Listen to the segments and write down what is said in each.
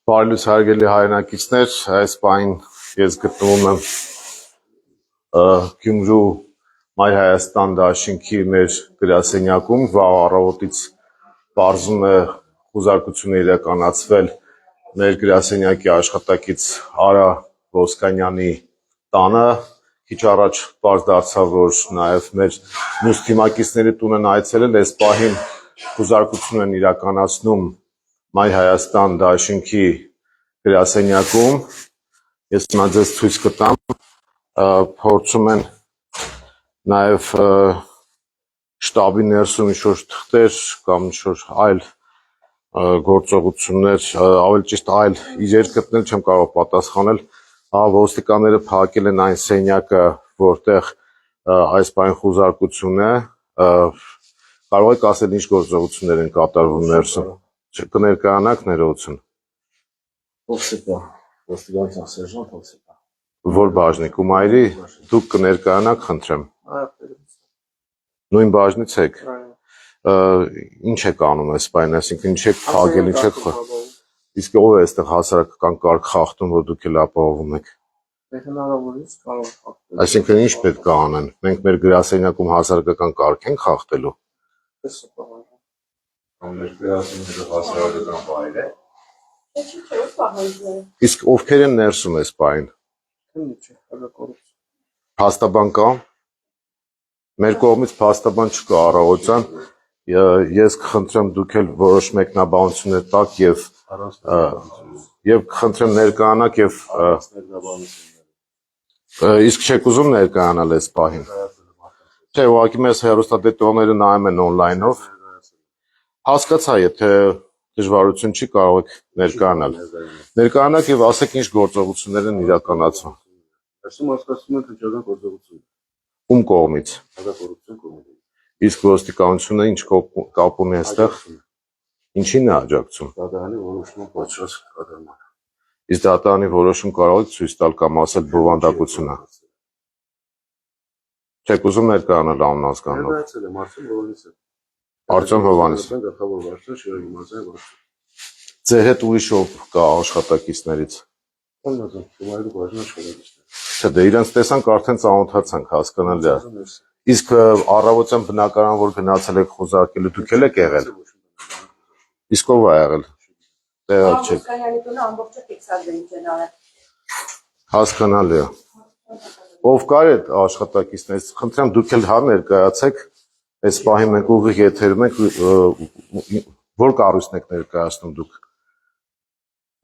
Բարելույս հարգելի հայրենակիցներ, այս պահին ես գտնվում եմ Գյումրու Մայր Հայաստան դաշինքի մեր գրասենյակում, վաղ առավոտից պարզում է խուզարկություն իրականացվել մեր գրասենյակի աշխատակից Արա Ոսկանյանի տանը, քիչ առաջ պարզ դարձավ, որ նաև մեր մյուս թիմակիցների տուն են այցելել, այս պահին խուզարկություն են իրականացնում Մայր Հայաստան դաշինքի գրասենյակում, ես հիմա ձեզ ցույց կտամ, փորձում են նաև շտաբի ներսում ինչ-որ թղթեր կամ ինչ-որ այլ գործողություններ, ավելի ճիշտ այլ իրեր գտնել, չեմ կարող պատասխանել, ոստիկանները փակել են այն սենյակը, որտեղ այս պահին խուզարկություն է, կարող եք ասել ինչ գործողություններ են կատարվում ներսում, կներկայանաք ներողություն։ Ովսեպա, ոստիկանության սերժանտ Ովսեպա։ Որ բաժնիկ ու մայրի, դուք կներկայանաք, խնդրեմ։ Նույն բաժնից եք։ Ինչ եք անում այս պահին, այսինքն ինչ եք փակել, ինչ եք խորհրդում։ Իսկ ով է այստեղ հասարակական կարգ խախտում, որ դուք էլ ապահովում եք։ Հնարավորից կարող խախտել։ Այսինքն ինչ պետք է անեն։ Մենք մեր գրասենյակում հասարակական կարգ ենք խախտելու։ Մեր գրասենյակը հասարակական վայր է։ Իսկ ովքեր են ներսում այս պահին։ Փաստաբան կա։ Մեր կողմից փաստաբան չկա առավոտյան։ Ես կխնդրեմ դուք էլ որոշ մեկնաբանություններ տաք եւ կխնդրեմ ներկայանաք եւ իսկ չեք ուզում ներկայանալ այս պահին։ Չէ, ուղղակի մեզ հեռուստադիտողները նայում են on-line-ով։ Հասկացա, եթե դժվարություն չի, կարող եք ներկայանալ։ Ներկայանաք եւ ասեք ինչ գործողություններ են իրականացվում։ Այսում հասկացում եք հնչական գործողություն։ Ում կողմից։ Հակակոռուպցիոն կոմիտեի։ Իսկ ոստիկանությունը ինչ կապ ունի այստեղ։ Ինչին է աջակցում։ Դատարանի որոշումը պատշաճ կատարման։ Իսկ դատարանի որոշում կարող եք ցույց տալ կամ ասել բովանդակությունը։ Չեք ուզում ներկայանալ անունազգանով։ Ներկայացել եմ Արտյոմ Արծեն Հովհաննիսը։ Հովհաննիսը։ Գլխավոր վարչություն Շիրակի մարզային վարչություն։ Ձեր հետ ուրիշ ով կա աշխատակիցներից։ Աննազան, Շումայրի բաժնի աշխատակիցներ։ Չէ, դե իրենց տեսանք արդեն ծանոթացանք, հասկանալի է։ Իսկ առավոտյան բնականon որ գնացել եք խուզարկելու, դուք եք եղել։ Իսկ ով է եղել։ Տեղակ չեք։ Ոսկանյանի տունը ամբողջը ֆիքսած է ինչ են արել։ Հասկանալի է։ Ով կար այդ աշխատակիցներից, խնդրեմ դուք էլ հա ներկայացեք, այս պահին մենք ուղիղ եթերում ենք, որ կառույցն եք ներկայացնում դուք։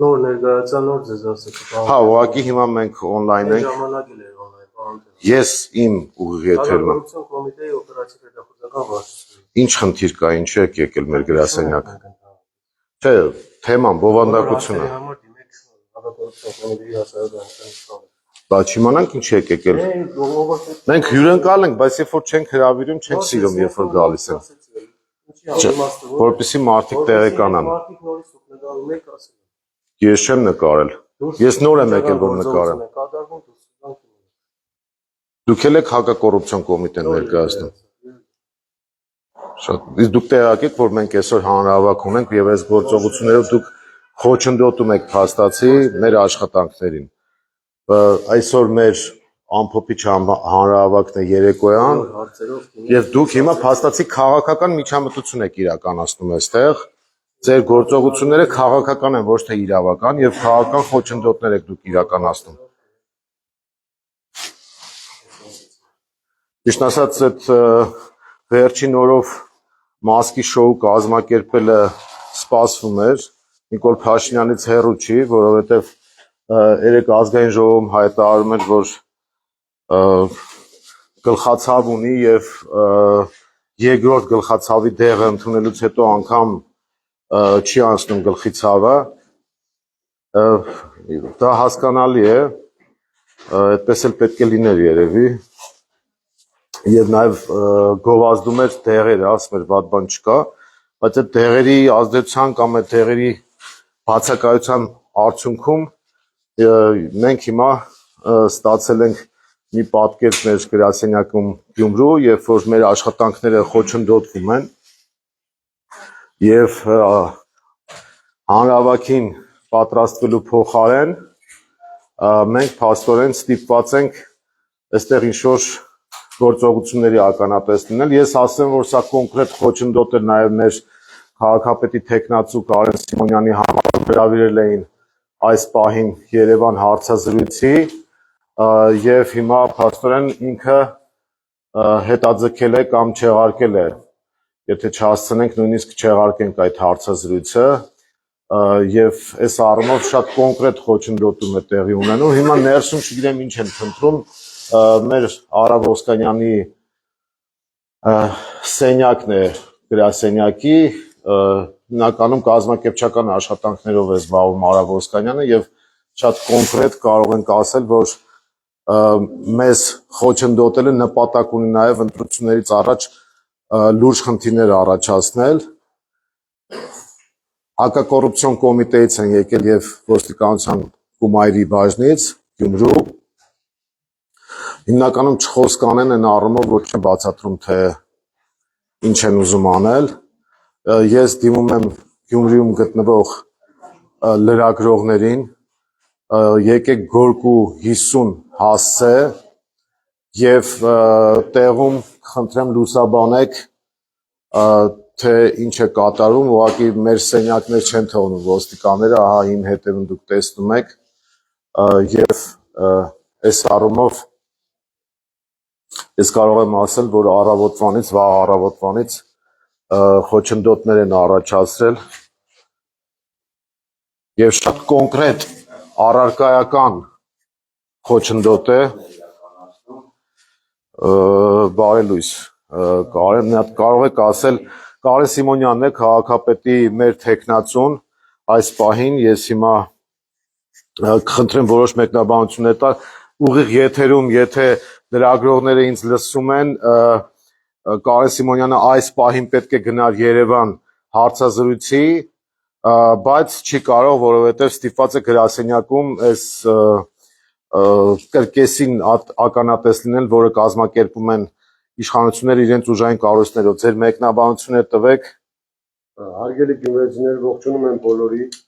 Նոր ներկայացա, նոր ձեզ ասեք։ Հա, ուղղակի հիմա մենք on-line ենք։ Ժամանակ էլ էր on-line, պարոն։ Ես իմ ուղիղ եթերում եմ։ Հակակոռուպցիոն կոմիտեի օպերատիվ հետախուզական վարչություն։ Ինչ խնդիր կա, ինչ եք եկել մեր գրասենյակ։ Չէ, թեման բովանդակությունը։ Համար դիմեք հակակոռուպցիոն կոմիտեի հասարակական Բայց իմանանք ինչ եք եկել։ Մենք հյուրընկալ ենք, բայց երբ որ չենք հրավիրում, չենք սիրում, երբ որ գալիս են։ Որպեսզի մարդիկ տեղեկանան։ Մարդիկ նորից նկարում եք ասել։ Ես չեմ նկարել։ Ես նոր եմ եկել, որ նկարեմ։ Դուք էլ եք հակակոռուպցիոն կոմիտեն ներկայացնում։ Շատ։ Իսկ դուք տեղյակ եք, որ մենք այսօր հանրահավաք ունենք եւ այս գործողություններով դուք խոչընդոտում եք փաստացի մեր աշխատանքներին։ Այսօր մեր ամփոփիչ հանրահավաքն է երեկոյան եւ դուք հիմա փաստացի քաղաքական միջամտություն եք իրականացնում այստեղ։ Ձեր գործողությունները քաղաքական են, ոչ թե իրավական եւ քաղաքական խոչընդոտներ եք դուք իրականացնում։ Ճիշտ ասած, այդ վերջին օրով մասկի շոու կազմակերպելը սպասվում էր, Նիկոլ Փաշինյանից հեռու չի, որովհետեւ երեք ազգային ժողովում հայտարարում էր, որ գլխացավ ունի եւ երկրորդ գլխացավի դեղը ընդունելուց հետո անգամ չի անցնում գլխի ցավը, դա հասկանալի է, այդպես էլ պետք է լիներ երևի, եւ նաեւ գովազդում էր դեղերը, ասում էր վատ բան չկա, բայց այդ դեղերի ազդեցության կամ այդ դեղերի բացակայության արդյունքում մենք հիմա ստացել ենք մի պատկեր մեր գրասենյակում Գյումրու, երբ որ մեր աշխատանքները խոչընդոտվում են եւ հանրահավաքին պատրաստվելու փոխարեն մենք փաստորեն ստիպված ենք այստեղ ինչ-որ գործողությունների ականատես լինել։ Ես ասեմ, որ սա կոնկրետ խոչընդոտ է նաև մեր քաղաքապետի թեկնածու Կարեն Սիմոնյանի համար հրավիրել էին այս պահին Երևան հարցազրույցի եւ հիմա փաստորեն ինքը հետաձգել է կամ չեղարկել է, եթե չհասցնենք նույնիսկ չեղարկենք այդ հարցազրույցը եւ այս առումով շատ կոնկրետ խոչընդոտում է տեղի ունենում։ Հիմա ներսում չգիտեմ ինչ են փնտրում մեր Արա Ոսկանյանի սենյակն է գրասենյակի հիմնականում կազմակերպչական աշխատանքներով է զբաղվում Արա Ոսկանյանը եւ շատ կոնկրետ կարող ենք ասել, որ մեզ խոչընդոտելը նպատակ ունի նաև ընտրություններից առաջ լուրջ խնդիրներ առաջացնել։ Հակակոռուպցիոն կոմիտեից են եկել եւ ոստիկանության Կումայրի բաժնից Գյումրու։ Հիմնականում չխոսք անեն այն առումով, որ չեն բացատրում, թե ինչ են ուզում անել։ Ես դիմում եմ Գյումրիում գտնվող լրագրողներին, եկեք Գորկու 50 հասցե եւ տեղում խնդրեմ լուսաբանեք, թե ինչ է կատարում, ուղղակի մեր սենյակներ չեն թողնում ոստիկանները, ահա իմ հետևում դուք տեսնում եք եւ այս առումով ես կարող եմ ասել, որ առավոտվանից, վաղ առավոտվանից խոչընդոտներ են առաջացրել եւ շատ կոնկրետ առարկայական խոչընդոտ է բարելույս Կարեն, մի հատ կարող եք ասել Կարեն Սիմոնյանն է քաղաքապետի մեր թեկնածուն այս պահին ես հիմա կխնդրեմ որոշ մեկնաբանություններ տալ ուղիղ եթերում եթե լրագրողները ինձ լսում են Կարեն Սիմոնյանը այս պահին պետք է գնար Երևան հարցազրույցի բայց չի կարող որովհետև ստիպված է գրասենյակում այս կրկեսին ականատես լինել, որը կազմակերպում են իշխանությունները իրենց ուժային կառույցներով։ Ձեր մեկնաբանությունը տվեք։ Հարգելի գյումրեցիներ, ողջունում եմ բոլորիդ,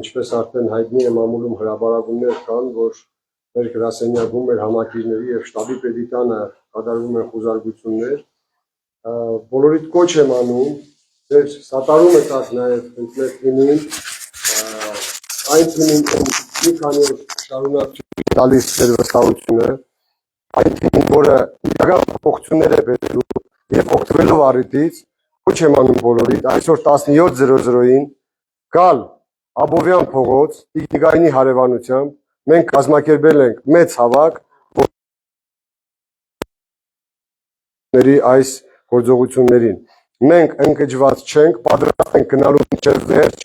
ինչպես արդեն հայտնի է մամուլում հրապարակումներ կան, որ մեր գրասենյակում, մեր համակիրների եւ շտաբի պետիտանը կատարվում են խուզարկություններ։ Բոլորիդ կոչ եմ անում, ձեր սատարումը տաք նաեւ մեր թիմին, այն թիմին, մի քանի օր շարունակ տալիս ձեր վստահությունը, այն թիմին, որը իրական փոխություններ է բերելու եւ օգտվելով առիթից, կոչ եմ անում բոլորիդ, այսօր 17:00-ին գալ Աբովյան փողոց, Տիկնիկայինի հարևանությամբ, մենք կազմակերպել ենք մեծ հավաք այս գործողություններին։ Մենք ընկճված չենք, պատրաստ ենք գնալու մինչև վերջ,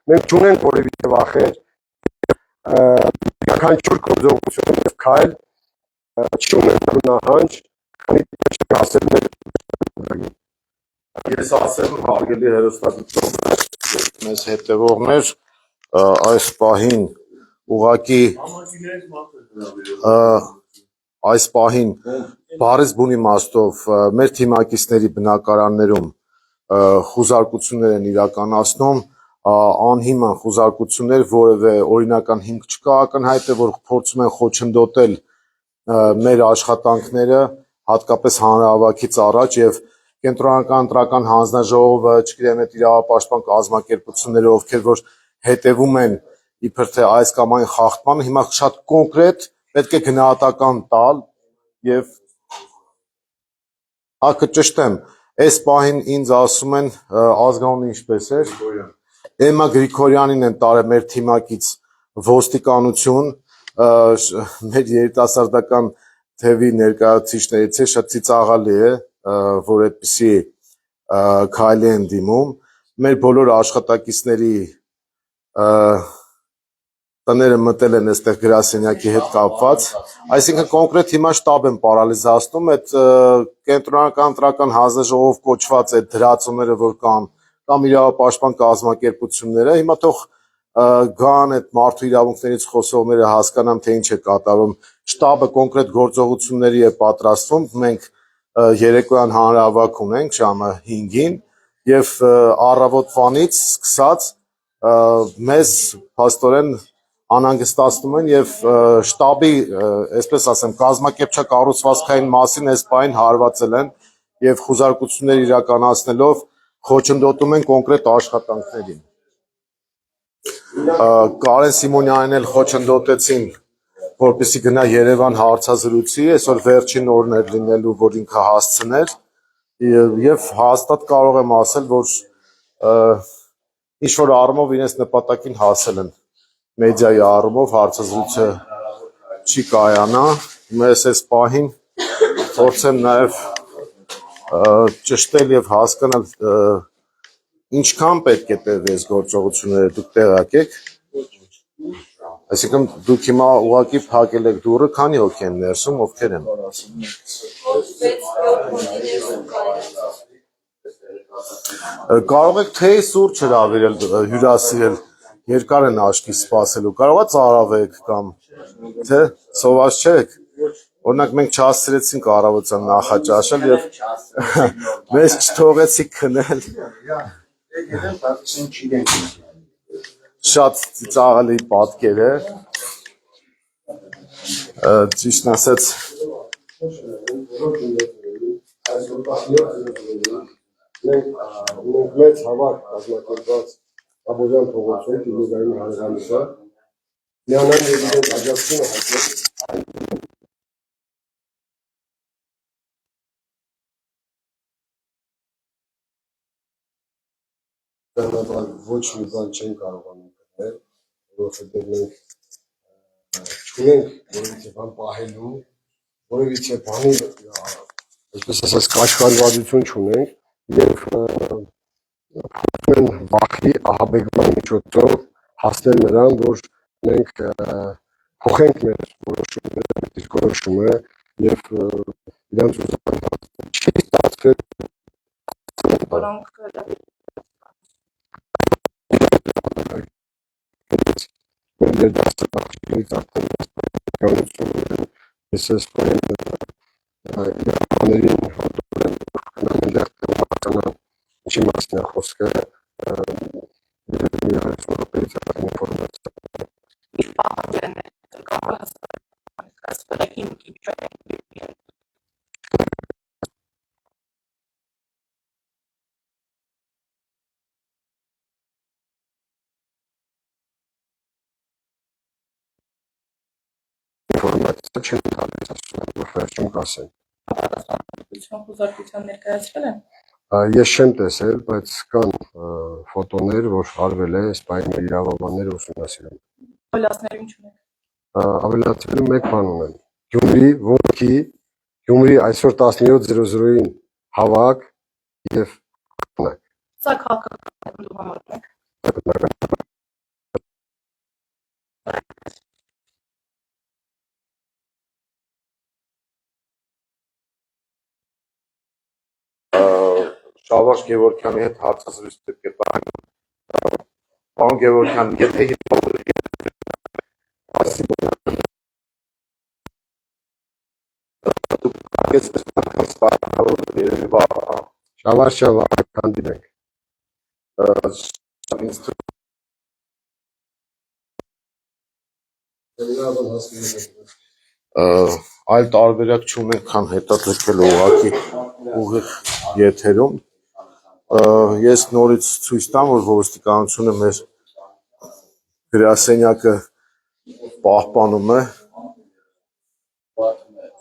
մենք չունենք որևիցե վախեր, յուրաքանչյուր գործողություն եւ քայլ չունենալու նահանջ, քանի որ ասել մեր Ես ասեմ հարգելի հեռուստադիտողներ, մեզ հետևողներ, այս պահին ուղղակի այս պահին բառից բուն իմաստով մեր թիմակիցների բնակարաններում խուզարկություններ են իրականացնում, անհիմն խուզարկություններ, որևէ օրինական հիմք չկա, ակնհայտ է, որ փորձում են խոչընդոտել մեր աշխատանքները, հատկապես հանրահավաքից առաջ եւ կենտրոնական ընտրական հանձնաժողովը, չգիտեմ, այդ իրավապաշտպան կազմակերպությունները, ովքեր որ հետևում են իբր թե այս կամ այն խախտման, հիմա շատ կոնկրետ պետք է գնահատական տալ եւ կճշտեմ, այս պահին ինձ ասում են ազգանունը ինչպես էր Էմմա Գրիգորյանին են տարել մեր թիմակից ոստիկանություն, մեր երիտասարդական թևի ներկայացուցիչներից է, շատ ծիծաղալի է, որ այդպիսի քայլի են դիմում, մեր բոլոր աշխատակիցների տները մտել են այստեղ գրասենյակի հետ կապված, այսինքն կոնկրետ հիմա շտաբ են պարալիզացնում, այդ կենտրոնական ընտրական հանձնաժողով կոչված այդ դրածոները, որ կան, կամ իրավապաշտպան կազմակերպությունները, հիմա թող գան այդ մարդու իրավունքներից խոսողները հասկանան, թե ինչ է կատարում, շտաբը կոնկրետ գործողությունների է պատրաստվում, մենք երեկոյան հանրահավաք ունենք ժամը 5-ին եւ առավոտվանից սկսած մեզ փաստորեն անհանգստացնում են եւ շտաբի, այսպես ասեմ, կազմակերպչակառուցվածքային մասին այս բան հարվածել են եւ խուզարկություններ իրականացնելով խոչընդոտում են կոնկրետ աշխատանքներին։ Կարեն Սիմոնյանին էլ խոչընդոտեցին, որպեսզի գնա Երևան հարցազրույցի, այսօր վերջին օրն էր լինելու, որ ինքը հասցներ եւ հաստատ կարող եմ ասել, որ ինչ-որ առումով իրենց նպատակին հասել են մեդիայի առումով հարցազրույցը չի կայանա, մեզ այս պահին փորձեմ նաեւ ճշտել եւ հասկանալ ինչքան պետք է տևի այս գործողությունները, դուք տեղյակ եք։ Այսինքն դուք հիմա ուղղակի փակել եք դուռը, քանի հոգի են ներսում, ովքեր են։ Կարող եք թեյ սուրճ հրավիրել, հյուրասիրել, երկար են աչքի սպասելու, կարող է ծարավեք կամ թե սոված չեք։ Օրինակ մենք չհասցրեցինք առավոտյան նախաճաշել եւ մեզ չթողեցիք քնել։ Շատ ծաղալի պատկեր է, ճիշտն ասած մենք մեծ հավաք կազմակերպված Աբովյան փողոցում Տիգրանի հարևանությամբ միանան եւ իրենց աջակցությունը հայտնել ոչ մի բան չեն կարողանում գտնել, որովհետև մենք չունենք որևիցե բան պահելու, որևիցե բանի, այսպես ասած, կաշկանդվածություն չունենք եւ փոխում են վախի ահաբեկման միջոցով հասնել նրան, որ մենք փոխենք մեր որոշումները, մեր դիրքորոշումը եւ իրանց ուզածը չի ստացվել, որոնք Մեր դաստակարից արդեն ես ես պայեմ իրականներին հատորեն այնտեղ տեղականան ինչի մասն է խոսքը մի հարցորապես ինֆորմացիա իր պահանջեն կարող հասնել հիմքի ինֆորմացիա չեն տալիս, ասում եմ, որ վերջում կասեն։ խոզարկության ներկայացրել են։ Ես չեմ տեսել, բայց կան ֆոտոներ, որ արվել է, այս պահին մեր իրավաբանները ուսումնասիրում։ Ավելացնելու ինչ ունեք։ Ավելացնելու մեկ բան ունեմ։ Գյումրի ոնքի, Գյումրի այսօր 17:00-ին հավաք եւ Սա քաղաքական դու համարում եք։ Շավարժ Գևորգյանի հետ հարցազրույց պետք է տանք։ Պարոն Գևորգյան, եթե Շավարժ կանդիդենք։ Այլ տարբերակ չունենք, քան հետաձգել ուղղակի ուղիղ եթերում։ Ես նորից ցույց տամ, որ ոստիկանությունը մեր գրասենյակը պահպանում է,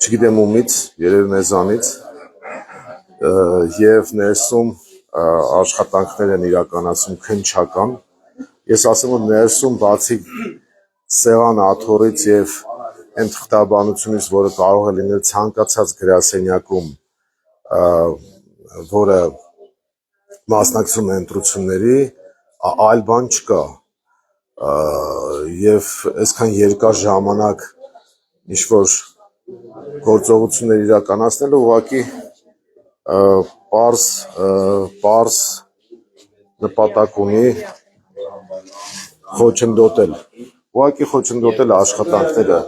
չգիտեմ ումից, երևի մեզանից, եւ ներսում աշխատանքներ են իրականացում քննչական։ Ես ասեմ, որ ներսում բացի սեղան աթոռից եւ այն թղթաբանությունից, որը կարող է լինել ցանկացած գրասենյակում, որը մասնակցում է ընտրությունների, այլ բան չկա։ Եվ այսքան երկար ժամանակ ինչ-որ գործողություններ իրականացնելը ուղղակի պարզ նպատակ ունի խոչընդոտել։ Ուղղակի խոչընդոտել աշխատանքները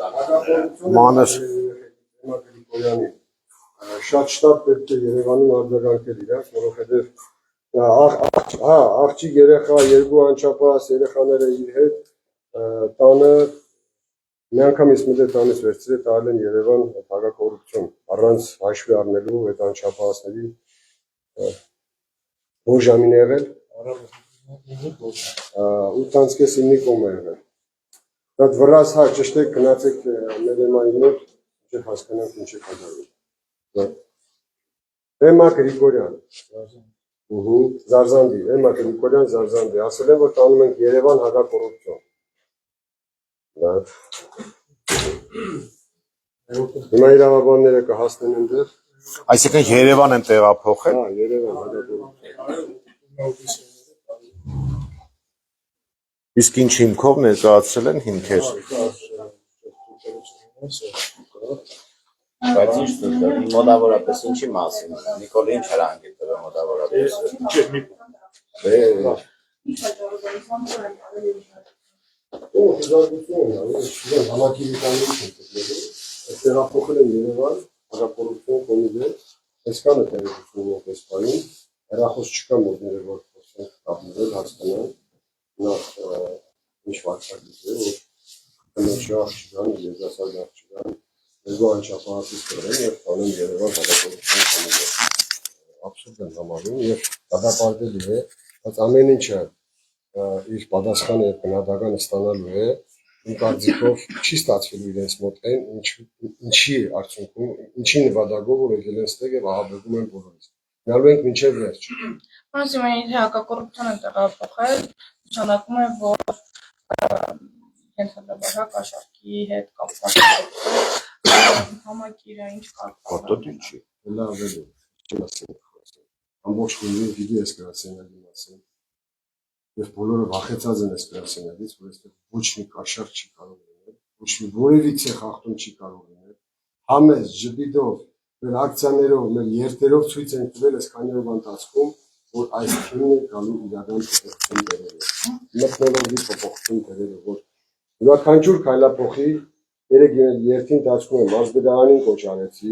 մանր Շատ շտապ պետք է Երևանում արձագանքել իրաց, որովհետև Աղջիկ երեխա, երկու անչափահաս երեխաները իր հետ տանը մի անգամից մտել տանից վերցրել տալ են Երևան հակակոռուպցիոն առանց հաշվի առնելու այդ անչափահասների որ ժամին է եղել 8:30-9 կոմ է եղել դա վրաս հա ճշտեք գնացեք մեր էմային մոտ չէ հասկանանք ինչ է կատարվում Էմա Գրիգորյան Զարզանդի Էմա Գրիգորյան Զարզանդի ասել են որ տանում ենք Երևան հակակոռուպցիոն Հիմա իրավաբանները կհասնեն ընդեր Այսինքն Երևան են տեղափոխել։ Հա, Երևան հակակոռուպցիոն Իսկ ինչ հիմքով ներկայացրել են հիմքեր։ Բայց ինչ մոտավորապես ինչի մասին Նիկոլը ինչ հրանգ է տվել մոտավորապես Տեղափոխել են Երևան հակակոռուպցիոն կոմիտե այսքանը տեղեկություն ունենք պահին հեռախոս չկա մոտները որ խոսենք կապվել հասկանան նախ ինչ վարչակից է որ կնոջախ չկան եզրասար չկան երկու անչափահասից կրեն եւ տանում Երևան հակակոռուպցիոն կոմիտե абսուրդ են համարում եւ դատապարտելի է բայց ամեն ինչը իր պատասխանը եւ գնահատականը ստանալու է իմ կարծիքով չի ստացվելու իրենց մոտ այն ինչի արդյունքում ինչի նպատակով որ եկել են ստեղ եւ ահաբեկում են բոլորիս գնալու ենք մինչեւ վերջ Ուրեմն եթե հակակոռուպցիոն են տեղափոխել նշանակում է որ ենթադրաբար կաշառքի հետ կապված համակիրը ինչ կապ լավ է ամբողջ քույրը գիտի այս գրասենյակի մասին Եվ բոլորը վախեցած են այս գրասենյակից, որ այստեղ ոչ մի կաշառք չի կարող լինել, ոչ մի որևիցե խախտում չի կարող լինել։ Համեստ, ժպիտով, մեր ակցիաներով, մեր երթերով ցույց են տվել այս քանի օրվա ընթացքում, որ այս թիմն է գալու իրական փոփոխություն բերելու։ Մթնոլորտի փոփոխություն բերելու, որ յուրաքանչյուր քայլափոխի երեք երթի ընթացքում մարզպետարանին կոչ արեցի,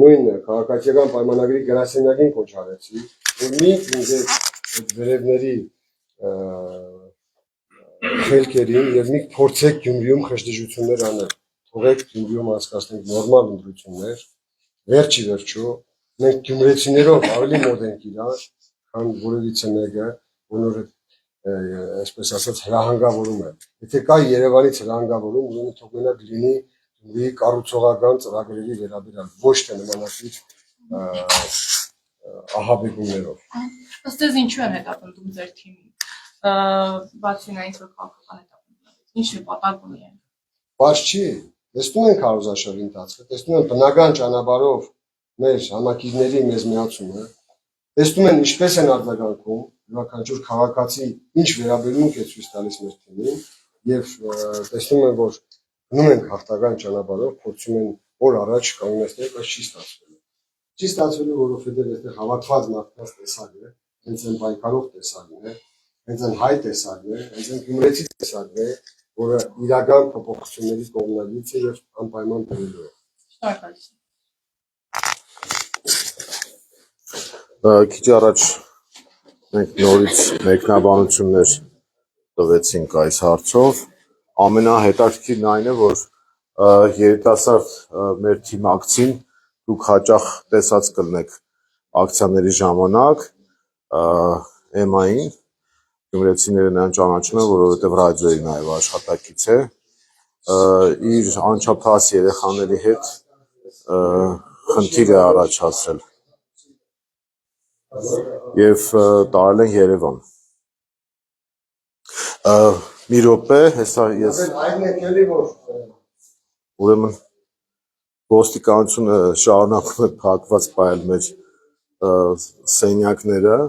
նույն քաղաքացիական պայմանագրի գրասենյակին կոչ արեցի, որ մի վերևների խելքերին եւ մի փորձեք Գյումրիում խժդժություններ անել թողեք Գյումրիում հասկացնենք նորմալ ընտրություններ վերջի վերջո մենք գյումրեցիներով ավելի մոտ ենք իրար քան որևիցե մեկը բոլորը այսպես ասած հրահանգավորում է եթե կա Երևանից հրահանգավորում ուրեմն թող մենակ լինի Գյումրիի կառուցողական ծրագրերի վերաբերյալ ոչ թե նմանատիպ ահաբեկումներով ըստ էս ինչու են հետապնդում ձեր թիմին բացի նայից որ քաղաքական հետապնդումներից ինչ նպատակ ունի են Բայց չի տեսնում ենք հարուզաշարի ընթացքը տեսնում են բնական ճանապարհով մեր համակիրների մեզ միացումը տեսնում են ինչպես են արձագանքում յուրաքանչյուր քաղաքացի ինչ վերաբերմունք է ցույց տալիս մեր թիմին եւ տեսնում են որ գնում են հաղթական ճանապարհով փորձում են օր առաջ կանգնեցնել բայց չի ստացվելու որովհետեւ այստեղ հավաքված մարդկանց տեսակն է հենց այն պայքարող տեսակն է հենց այն հայ տեսակն է հենց այն գյումրեցի տեսակն է որը իրական փոփոխությունների կողմնակից է եւ անպայման բերելու է Քիչ առաջ մենք նորից մեկնաբանություններ տվեցինք այս հարցով ամենահետաքրքիրն այն է որ երիտասարդ մեր թիմակցին դուք հաճախ տեսած կլնեք ակցիաների ժամանակ էմային գյումրեցիները նրան ճանաչում են որովհետև ռադիոյի նաև աշխատակից է իր անչափահաս երեխաների հետ խնդիր է առաջացրել եւ տարել են Երևան մի րոպե հեսա ես ուրեմն ոստիկանությունը շարունակում է փակված պահել մեր սենյակները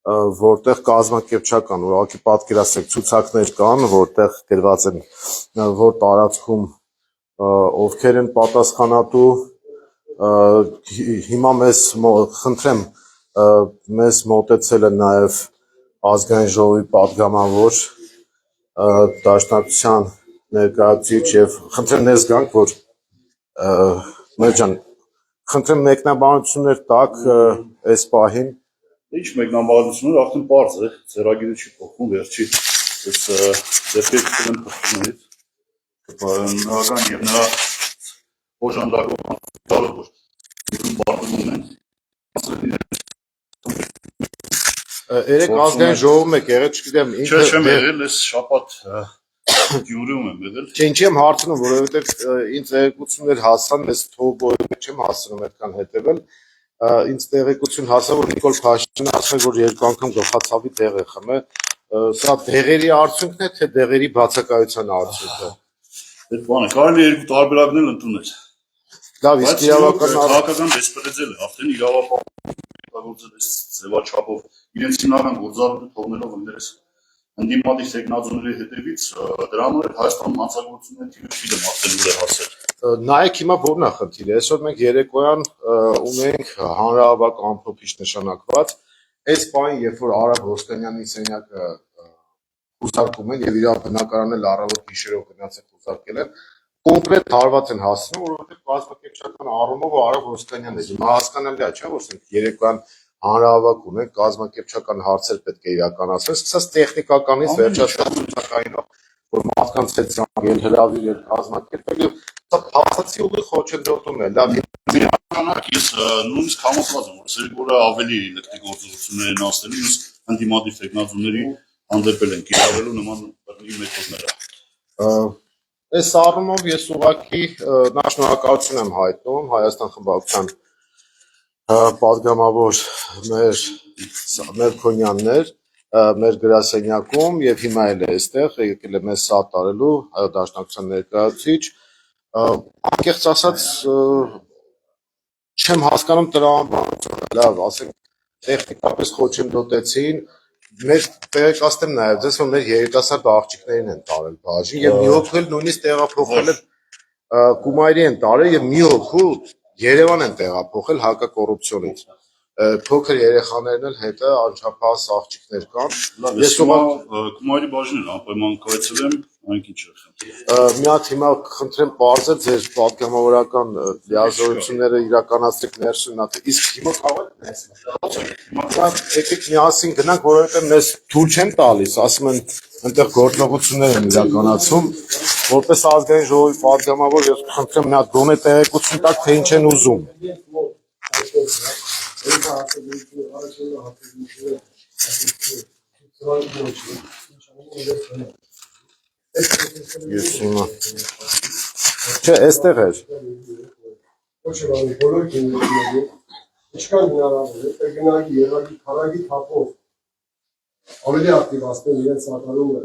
որտեղ կազմակերպչական ուղղակի պատկերացրեք ցուցակներ կան որտեղ գրված են որ տարածքում ովքեր են պատասխանատու հիմա մեզ խնդրեմ մեզ մոտեցել է նաև ազգային ժողովի պատգամավոր դաշնակցության ներկայացուցիչ եւ խնդրեմ ներս գանք որ մեր ջան խնդրեմ մեկնաբանություններ տաք այս պահին Ինչ մեկնաբանությունները արդեն պարզ է, ծերագիրը չի փոխվում, վերջի այս դեպքերը կլեն փոխումներից, նրական և նրա օժանդակով որ պարտվում են, Երեք ազգային ժողովում եք եղել, չգիտեմ, չեմ եղել, ես շապատ Գյումրիում եմ եղել։ Ինչի եմ հարցնում, որովհետև ինձ տեղեկություններ հասան, ես թողոյով չեմ հասնում այդքան հետևել, ինձ տեղեկություն հասա, որ Նիկոլ Փաշինյանը ասում է, որ երկու անգամ գլխացավի դեղ է խմել, սա դեղերի արդյունքն է, թե դեղերի բացակայության արդյունքը։ Այդ բանը կարելի է երկու տարբերակներ ընդունել։ Լավ, իսկ իրավական քաղաքական դեսպերեձել է, արդեն իրավապահորդել այս ձևաչափով իրենց հիմնական գործառույթը թողնելով ընդերես ընդդիմադիր տեխնազոների հետևից դրա համար Հայաստանում հանցագործությունների թիվը չի դեմաստելու է հասել։ Նայեք հիմա որն է խնդիրը, այսօր մենք երեկոյան ունենք հանրահավաք ամփոփիչ նշանակված, այս բանը երբ որ Արա Ոսկանյանի սենյակը խուսարկում են եւ իր բնակարանը առավոտ գիշերով գնաց է խուսարկել են, կոնկրետ հարված են հասնում, որովհետեւ կազմակերպչական առումով Արա Ոսկանյանն է։ Հիմա հասկանալի է, չէ՞, որ ասենք երեկոյան հանրահավաք ունենք, կազմակերպչական հարցեր պետք է իրականացվեն, սկսած տեխնիկականից վերջացած ցուցակայինով, որ մարդկանց հետ զանգել, հրավիրել, կազմակերպել եւ սա փաստացի ուղիղ խոչընդոտում է։ Լավ, Իրանանակ ես նույնիսկ համոզված եմ, որ սերգորը ավելի լկտի գործողություններ են անցնելու, ես ընդդիմադիր տեխնազոների հանդեպել են կիրառելու նման բռնի մեթոդները։ Այս առումով ես ուղղակի նա շնորհակալություն եմ հայտնում Հայաստան խմբակցության պատգամավոր մեր Քոնյաններ մեր գրասենյակում եւ հիմա էլ է այստեղ եկել է մեզ սատարելու Հայ Դաշնակցության ներկայացուցիչ անկեղծ ասած չեմ հասկանում տրամաբանությունը լավ ասենք տեխնիկապես խոչընդոտեցին մեր տեղեկացնեմ նաեւ ձեզ որ մեր երիտասարդ աղջիկներին են տարել բաժին եւ մի հոգու էլ նույնիսկ տեղափոխել են Կումայրի են տարել եւ մի հոգու Երևան են տեղափոխել հակակոռուպցիոնից փոքր երեխաներն էլ հետը անչափահաս աղջիկներ կան ես Կումայրի բաժին անպայման կայացել եմ այնք ինչ մի հատ հիմա խնդրեմ բարձր ձեր պատգամավորական լիազորությունները իրականացրեք ներսում իսկ հիմա կարող եկեք միասին գնանք որովհետեւ մեզ թույլ չեն տալիս ասում են այնտեղ գործողություններ են իրականացում որպես ազգային ժողովի պատգամավոր ես խնդրեմ մի հատ գոնե տեղեկություն տաք թե ինչ են ուզում Ես հիմա չէ այստեղ էր ոչ բանի բոլոր քինների ինչքան հնարավոր է գնալի երակի քարագի թափով ավելի ակտիվացնել իրենց սատարումը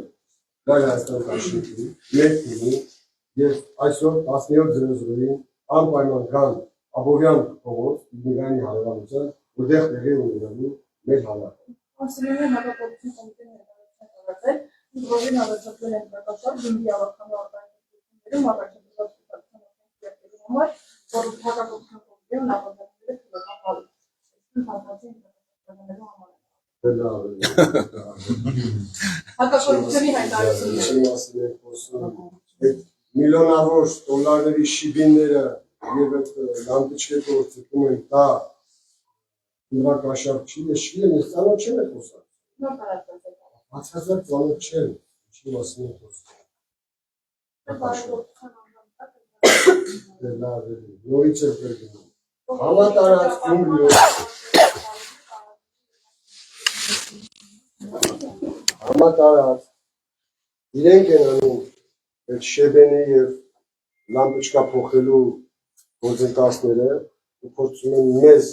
դա Հայաստան դաշնքի մեր թիմի եւ այսօր 17:00-ին անպայման կան Աբովյան փողոց Իգնյանի հարևանության որտեղ տեղի ունենալու մեր հավաքը Ասելիներ հակապետություն կոմիտեների ներկայացնել Զորին առաջարկել են դատապար գնդի ավականու արտահայտություններում առաջադրված սուտակցության համար, որ հակապետություն կոմիտեում նախաձեռնել է քրական հարուտ։ Այսինքն հակապետության հակապետությունի հայտարարությունները միլիոնավոր դոլարների շիբինները եւ այդ լանդիչկետով ցույցում են դա նրակաշարք չի նշվի են ստանալ չեն խոսա Նա տարածած է Հացազատ ծանոթ չեն, ինչի մասին է խոսում։ Նորից է վերգնում։ Համատարած Գյումրիով։ Համատարած իրենք են անում այդ շեբենի և լամպուչկա փոխելու գործընթացները ու փորձում են մեզ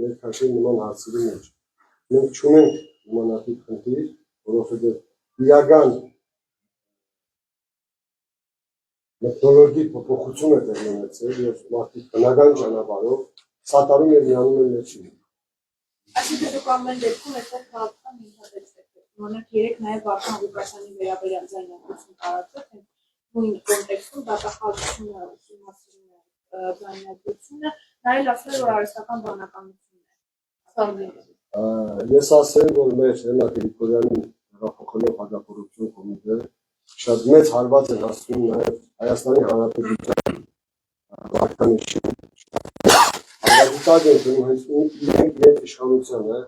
ներքաշել նման հարցերի մեջ։ Մենք չունենք նմանատիպ խնդիր, որովհետև իրական մեթոդոլոգի փոփոխություն է տեղի ունեցել եւ մարդիկ բնական ճանապարհով սատարում եւ միանում են մեջին։ Այսինքն դուք ամեն դեպքում այստեղ քաղաքական հիմնադեցեք։ Օրինակ երեք նաեւ Վարդան Ղուկասյանի վերաբերյալ ձայնագրություն տարածվեց, նույն կոնտեքստում դատախազությունը ուսումնասիրում է ձայնագրությունը, նա էլ ասել որ արհեստական բանականություն է։ Ես ասեմ, որ մեր Հենա Գրիգորյանի հեղափոխելով հակակոռուպցիոն կոմիտե շատ մեծ հարված է հասնում նաև Հայաստանի Հանրապետության վարկանիշին։ Անհատակ են դնում հենց իրենք իշխանությանը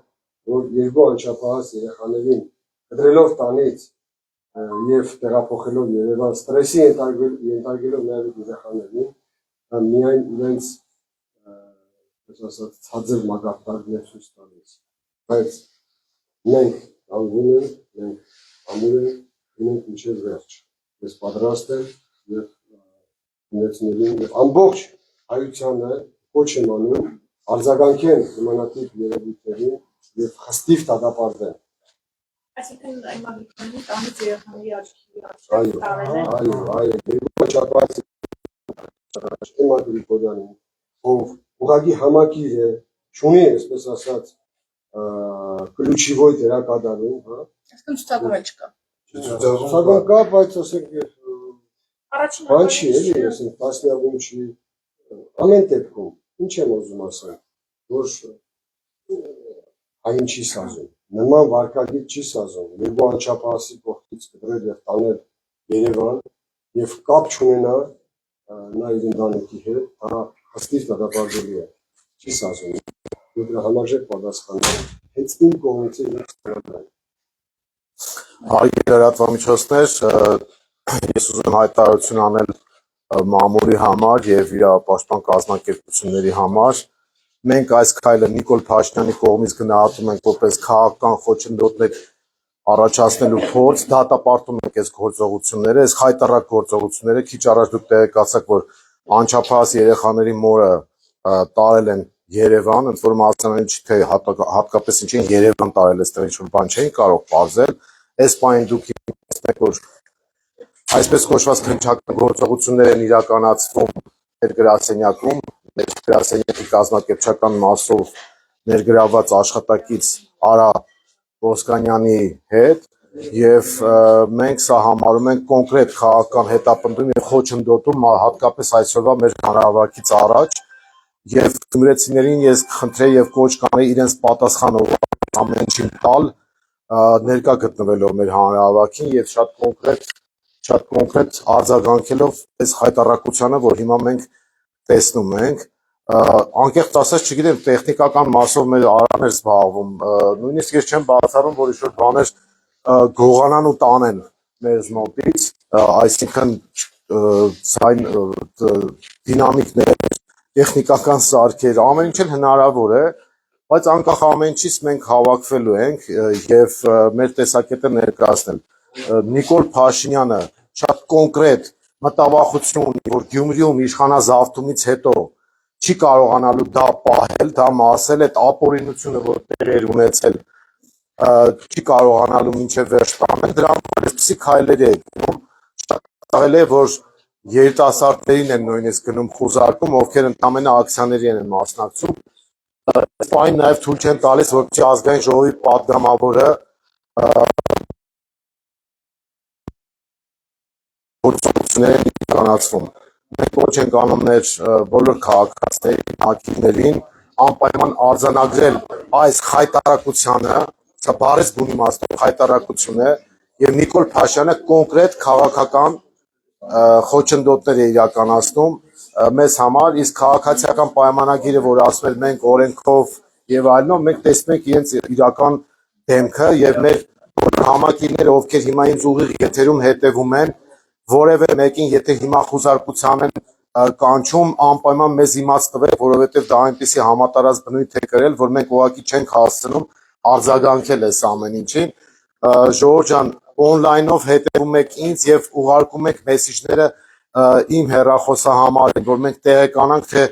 որ երկու անչափահաս երեխաներին կտրելով տանից եւ տեղափոխելով Երևան ստրեսի ենթարկելով նաեւ երեխաներին, միայն իրենց ասած ցածր մագարտակներ ցույց տալիս։ Բայց մենք անգուն ենք, մենք ամուր ենք, գնանք մինչև վերջ։ Ես պատրաստ եմ եւ ունեցնելին եւ ամբողջ հայությանը կոչ եմ անում արձագանքեն նմանատիպ երևույթներին եւ խստիվ դատապարտեն։ Այսինքն այն մագիկների տանից երեխաների աչքի Այո, երկու չափած Էմա Գրիգորյանին, ով ուղղակի համակիր է, չունի, այսպես ասած, ключевой դերակատարում, հա։ Այսինքն ցուցակը չկա։ Ցուցակը կա, բայց ասենք Առաջին բան չի, էլի, ասենք տասնյակում չի, ամեն դեպքում, ինչ եմ ուզում ասել, որ այն չի սազում, նման վարկագիծ չի սազում, երկու անչափահասի կողքից կտրել եւ տանել Երևան եւ կապ չունենա նա իր ընտանիքի հետ, հա խստիվ դատապարտելի է, չի սազում, եւ դրա համարժեք պատասխանը հենց իմ կողմից է ես ստանալ։ Հարգելի լրատվամիջոցներ, ես ուզում հայտարարություն անել մամուլի համար եւ իր պաշտպան կազմակերպությունների համար։ Մենք այս քայլը Նիկոլ Փաշինյանի կողմից գնահատում ենք որպես քաղաքական խոչընդոտներ առաջացնելու փորձ, դատապարտում ենք այս գործողությունները, այս խայտառակ գործողությունները։ Քիչ առաջ դուք տեղեկացաք, որ անչափահաս երեխաների մորը տարել են Երևան, ընդ որում հասկանալի չի թե հատկապես ինչ են Երևան տարել, այստեղ ինչ-որ բան չէին կարող պարզել։ Այս պահին դուք իմացեք, որ այսպես կոչված քննչական գործողություններ են իրականացվում մեր գրասենյակում, մեր գրասենյակի կազմակերպչական մասով ներգրավված աշխատակից Արա Ոսկանյանի հետ եւ մենք սա համարում ենք կոնկրետ քաղաքական հետապնդում եւ խոչընդոտում հատկապես այսօրվա մեր հանրահավաքից առաջ եւ գյումրեցիներին ես խնդրեի եւ կոչ կանեի իրենց պատասխանով ամեն ինչին տալ ներկա գտնվելով մեր հանրահավաքին եւ շատ կոնկրետ արձագանքելով այս հայտարարությանը, որ հիմա մենք տեսնում ենք, անկեղծ ասած չգիտեմ տեխնիկական մասով մեր Արան էր զբաղվում, նույնիսկ ես չեմ բացառում, որ ինչ-որ բաներ գողանան ու տանեն մեզ մոտից, այսինքն ցայն դինամիկներ, տեխնիկական սարքեր, ամեն ինչ հնարավոր է, բայց անկախ ամեն ինչից մենք հավաքվելու ենք եւ մեր տեսակետը ներկայացնել։ Նիկոլ Փաշինյանը շատ կոնկրետ մտավախություն ունի, որ Գյումրիում իշխանազավթումից հետո չի կարողանալու դա պահել, դա մասել այդ ապօրինությունը, որ տեղ էր ունեցել, չի կարողանալու մինչև վերջ տանել, դրանք այսպիսի քայլեր է գնում, շատ կարելի է, որ երիտասարդներին են նույնիսկ գնում խուզարկում, ովքեր ընդամենը ակցիաների են մասնակցում, այս պահին նաև թույլ չեն տալիս, որպեսզի ազգային ժողովի պատգամավորը գործողություններ են իրականացվում։ Մենք ոչ ենք անում մեր բոլոր քաղաքացիներին, ակիվներին անպայման արձանագրել այս խայտարակությանը, սա բառից բուն իմաստով խայտարակություն է, եւ Նիկոլ Փաշյանը կոնկրետ քաղաքական խոչընդոտներ է իրականացնում մեզ համար, իսկ քաղաքացիական պայմանագիրը, որ ասում է մենք օրենքով եւ այլնով, մենք տեսնում ենք իրենց իրական դեմքը եւ մեր բոլոր համակիրները, ովքեր հիմա ինձ ուղիղ եթերում հետեւում են, որևէ մեկին, եթե հիմա խուզարկության են կանչում, անպայման մեզ իմաց տվեք, որովհետև դա այնպիսի համատարած բնույթ է կրել, որ մենք ուղղակի չենք հասցնում արձագանքել այս ամեն ինչին։ Ժողովուրդ ջան, օնլայնով հետևում եք ինձ եւ ուղարկում եք մեսիջները իմ հեռախոսահամարին, որ մենք տեղեկանանք, թե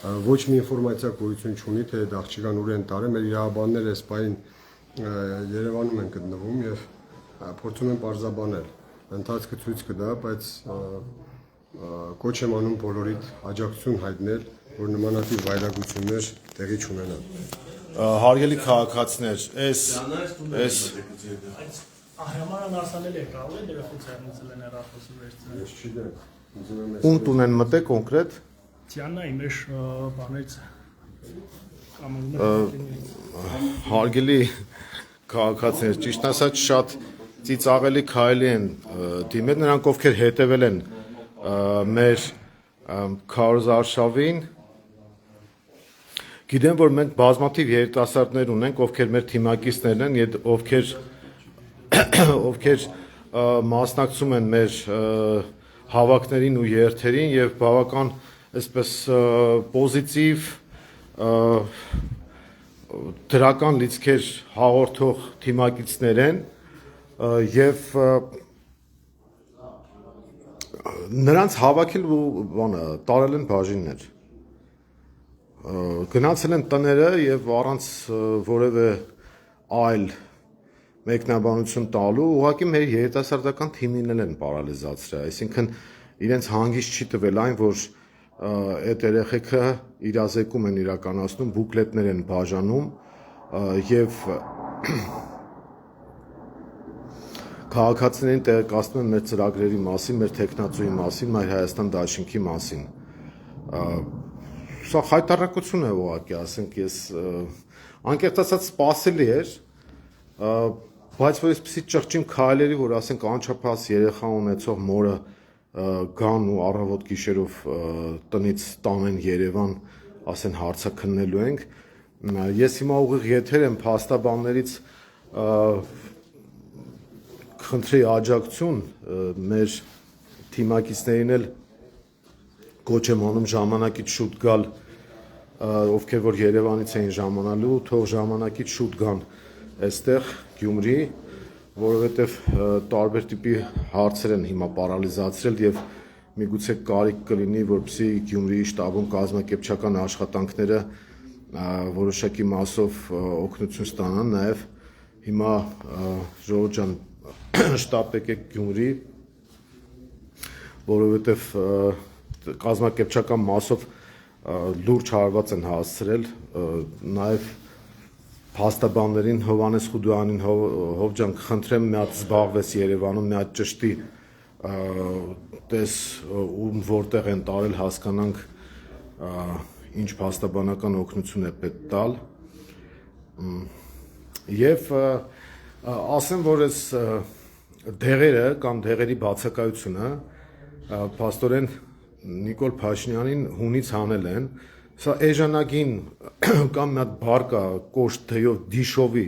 ոչ մի ինֆորմացիա գոյություն չունի, թե այդ աղջիկան ուր են տարել, մեր իրավաբանները այս պահին Երևանում են գտնվում եւ փորձում են պարզաբանել։ Ընթացքը ցույց կտա, բայց կոչ եմ անում բոլորիդ աջակցություն հայտնել, որ նմանատիպ վայրագություններ տեղի չունենան։ Հարգելի քաղաքացիներ, այս Ahraman Arsaneli kaldı, telefon servisine rafası versin. Ես չգիտեմ, ուզում եմ ում տուն են մտե կոնկրետ Tiana imiş banից հարգելի քաղաքացիներ, ճիշտ ասած շատ ծիծաղելի քայլի են դիմել նրանք, ովքեր հետևել են մեր քարոզարշավին։ Գիտեմ, որ մենք բազմաթիվ երիտասարդներ ունենք, ովքեր մեր թիմակիցներն են, ովքեր մասնակցում են մեր հավաքներին ու երթերին եւ բավական այսպես պոզիտիվ դրական լիցքեր հաղորդող թիմակիցներ են եւ նրանց հավաքել ու բանը տարել են բաժիններ գնացել են տները եւ առանց որևէ այլ մեկնաբանություն տալու ուղղակի մեր երիտասարդական թիմին են պարալիզացրել, այսինքն իրենց հանգիստ չի տվել այն, որ այդ երեխեքը իրազեկում են իրականացնում, բուկլետներ են բաժանում եւ քաղաքացիներին տեղեկացնում են մեր ծրագրերի մասին, մեր տեխնացուի մասին, մեր Հայաստան Դաշինքի մասին։ Սա խայտարակություն է ուղղակի, ասենք ես անկեղծ ասած սպասելի էր, բայց որ այսպեսի ճղճիմ քայլերի, որ ասենք անչափահաս երեխա ունեցող մորը գան ու առավոտ գիշերով տնից տանեն Երևան, ասեն հարցաքննելու ենք, ես հիմա ուղիղ եթեր եմ փաստաբաններից խնդրի աջակցություն մեր թիմակիցներին էլ կոչ եմ անում ժամանակից շուտ գալ, ովքեր որ Երևանից էին ժամանալու, թող ժամանակից շուտ գան այստեղ Գյումրի, որովհետև տարբեր տիպի հարցեր են հիմա պարալիզացրել եւ միգուցե կարիք կլինի, որպեսզի Գյումրիի շտաբում կազմակերպչական աշխատանքները որոշակի մասով օգնություն ստանան, նաեւ հիմա Ժողովուրդ ջան շտաբ եկեք Գյումրի, որովհետև կազմակերպչական մասով լուրջ հարված են հասցրել, նաև փաստաբաններին Հովանես Խուդույանին Հովջան խնդրեմ մի հատ զբաղվես Երևանում, մի հատ ճշտի տես ում որտեղ են տարել հասկանանք ինչ փաստաբանական օգնություն է պետք տալ եւ ասեմ որ այս դեղերը կամ դեղերի բացակայությունը փաստորեն Նիկոլ Փաշինյանին հունից հանել են, սա էժանագին կամ մի հատ բարկա կոշտ թեյով դիշովի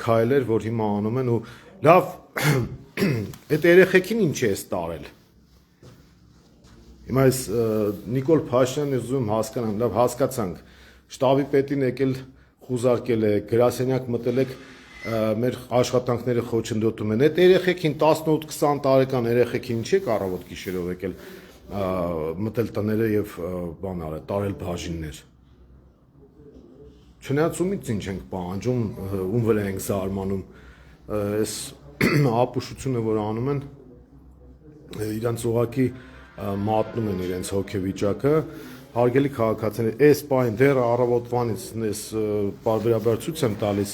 քայլեր, որ հիմա անում են ու լավ այդ երեխեքին ինչ է տարել։ Հիմա այս Նիկոլ Փաշինյանն ուզում հասկանամ, լավ հասկացանք, շտաբի պետին եկել խուզարկել է, գրասենյակ մտել եք մեր աշխատանքները խոչընդոտում են։ Այդ երեխեքին 18-20 տարեկան երեխեքին ինչ է առավոտ գիշերով եկել մտել տները եւ բան արել, տարել բաժիններ։ Չնայած ումից ինչ ենք պահանջում, ում վրա ենք զարմանում, այս ապուշությունը, որ անում են, իրանց ուղակի մատնում են իրենց հոգեվիճակը։ Հարգելի քաղաքացիներ, այս պահին դեռ առավոտվանից այս բարբերաբար ցույց եմ տալիս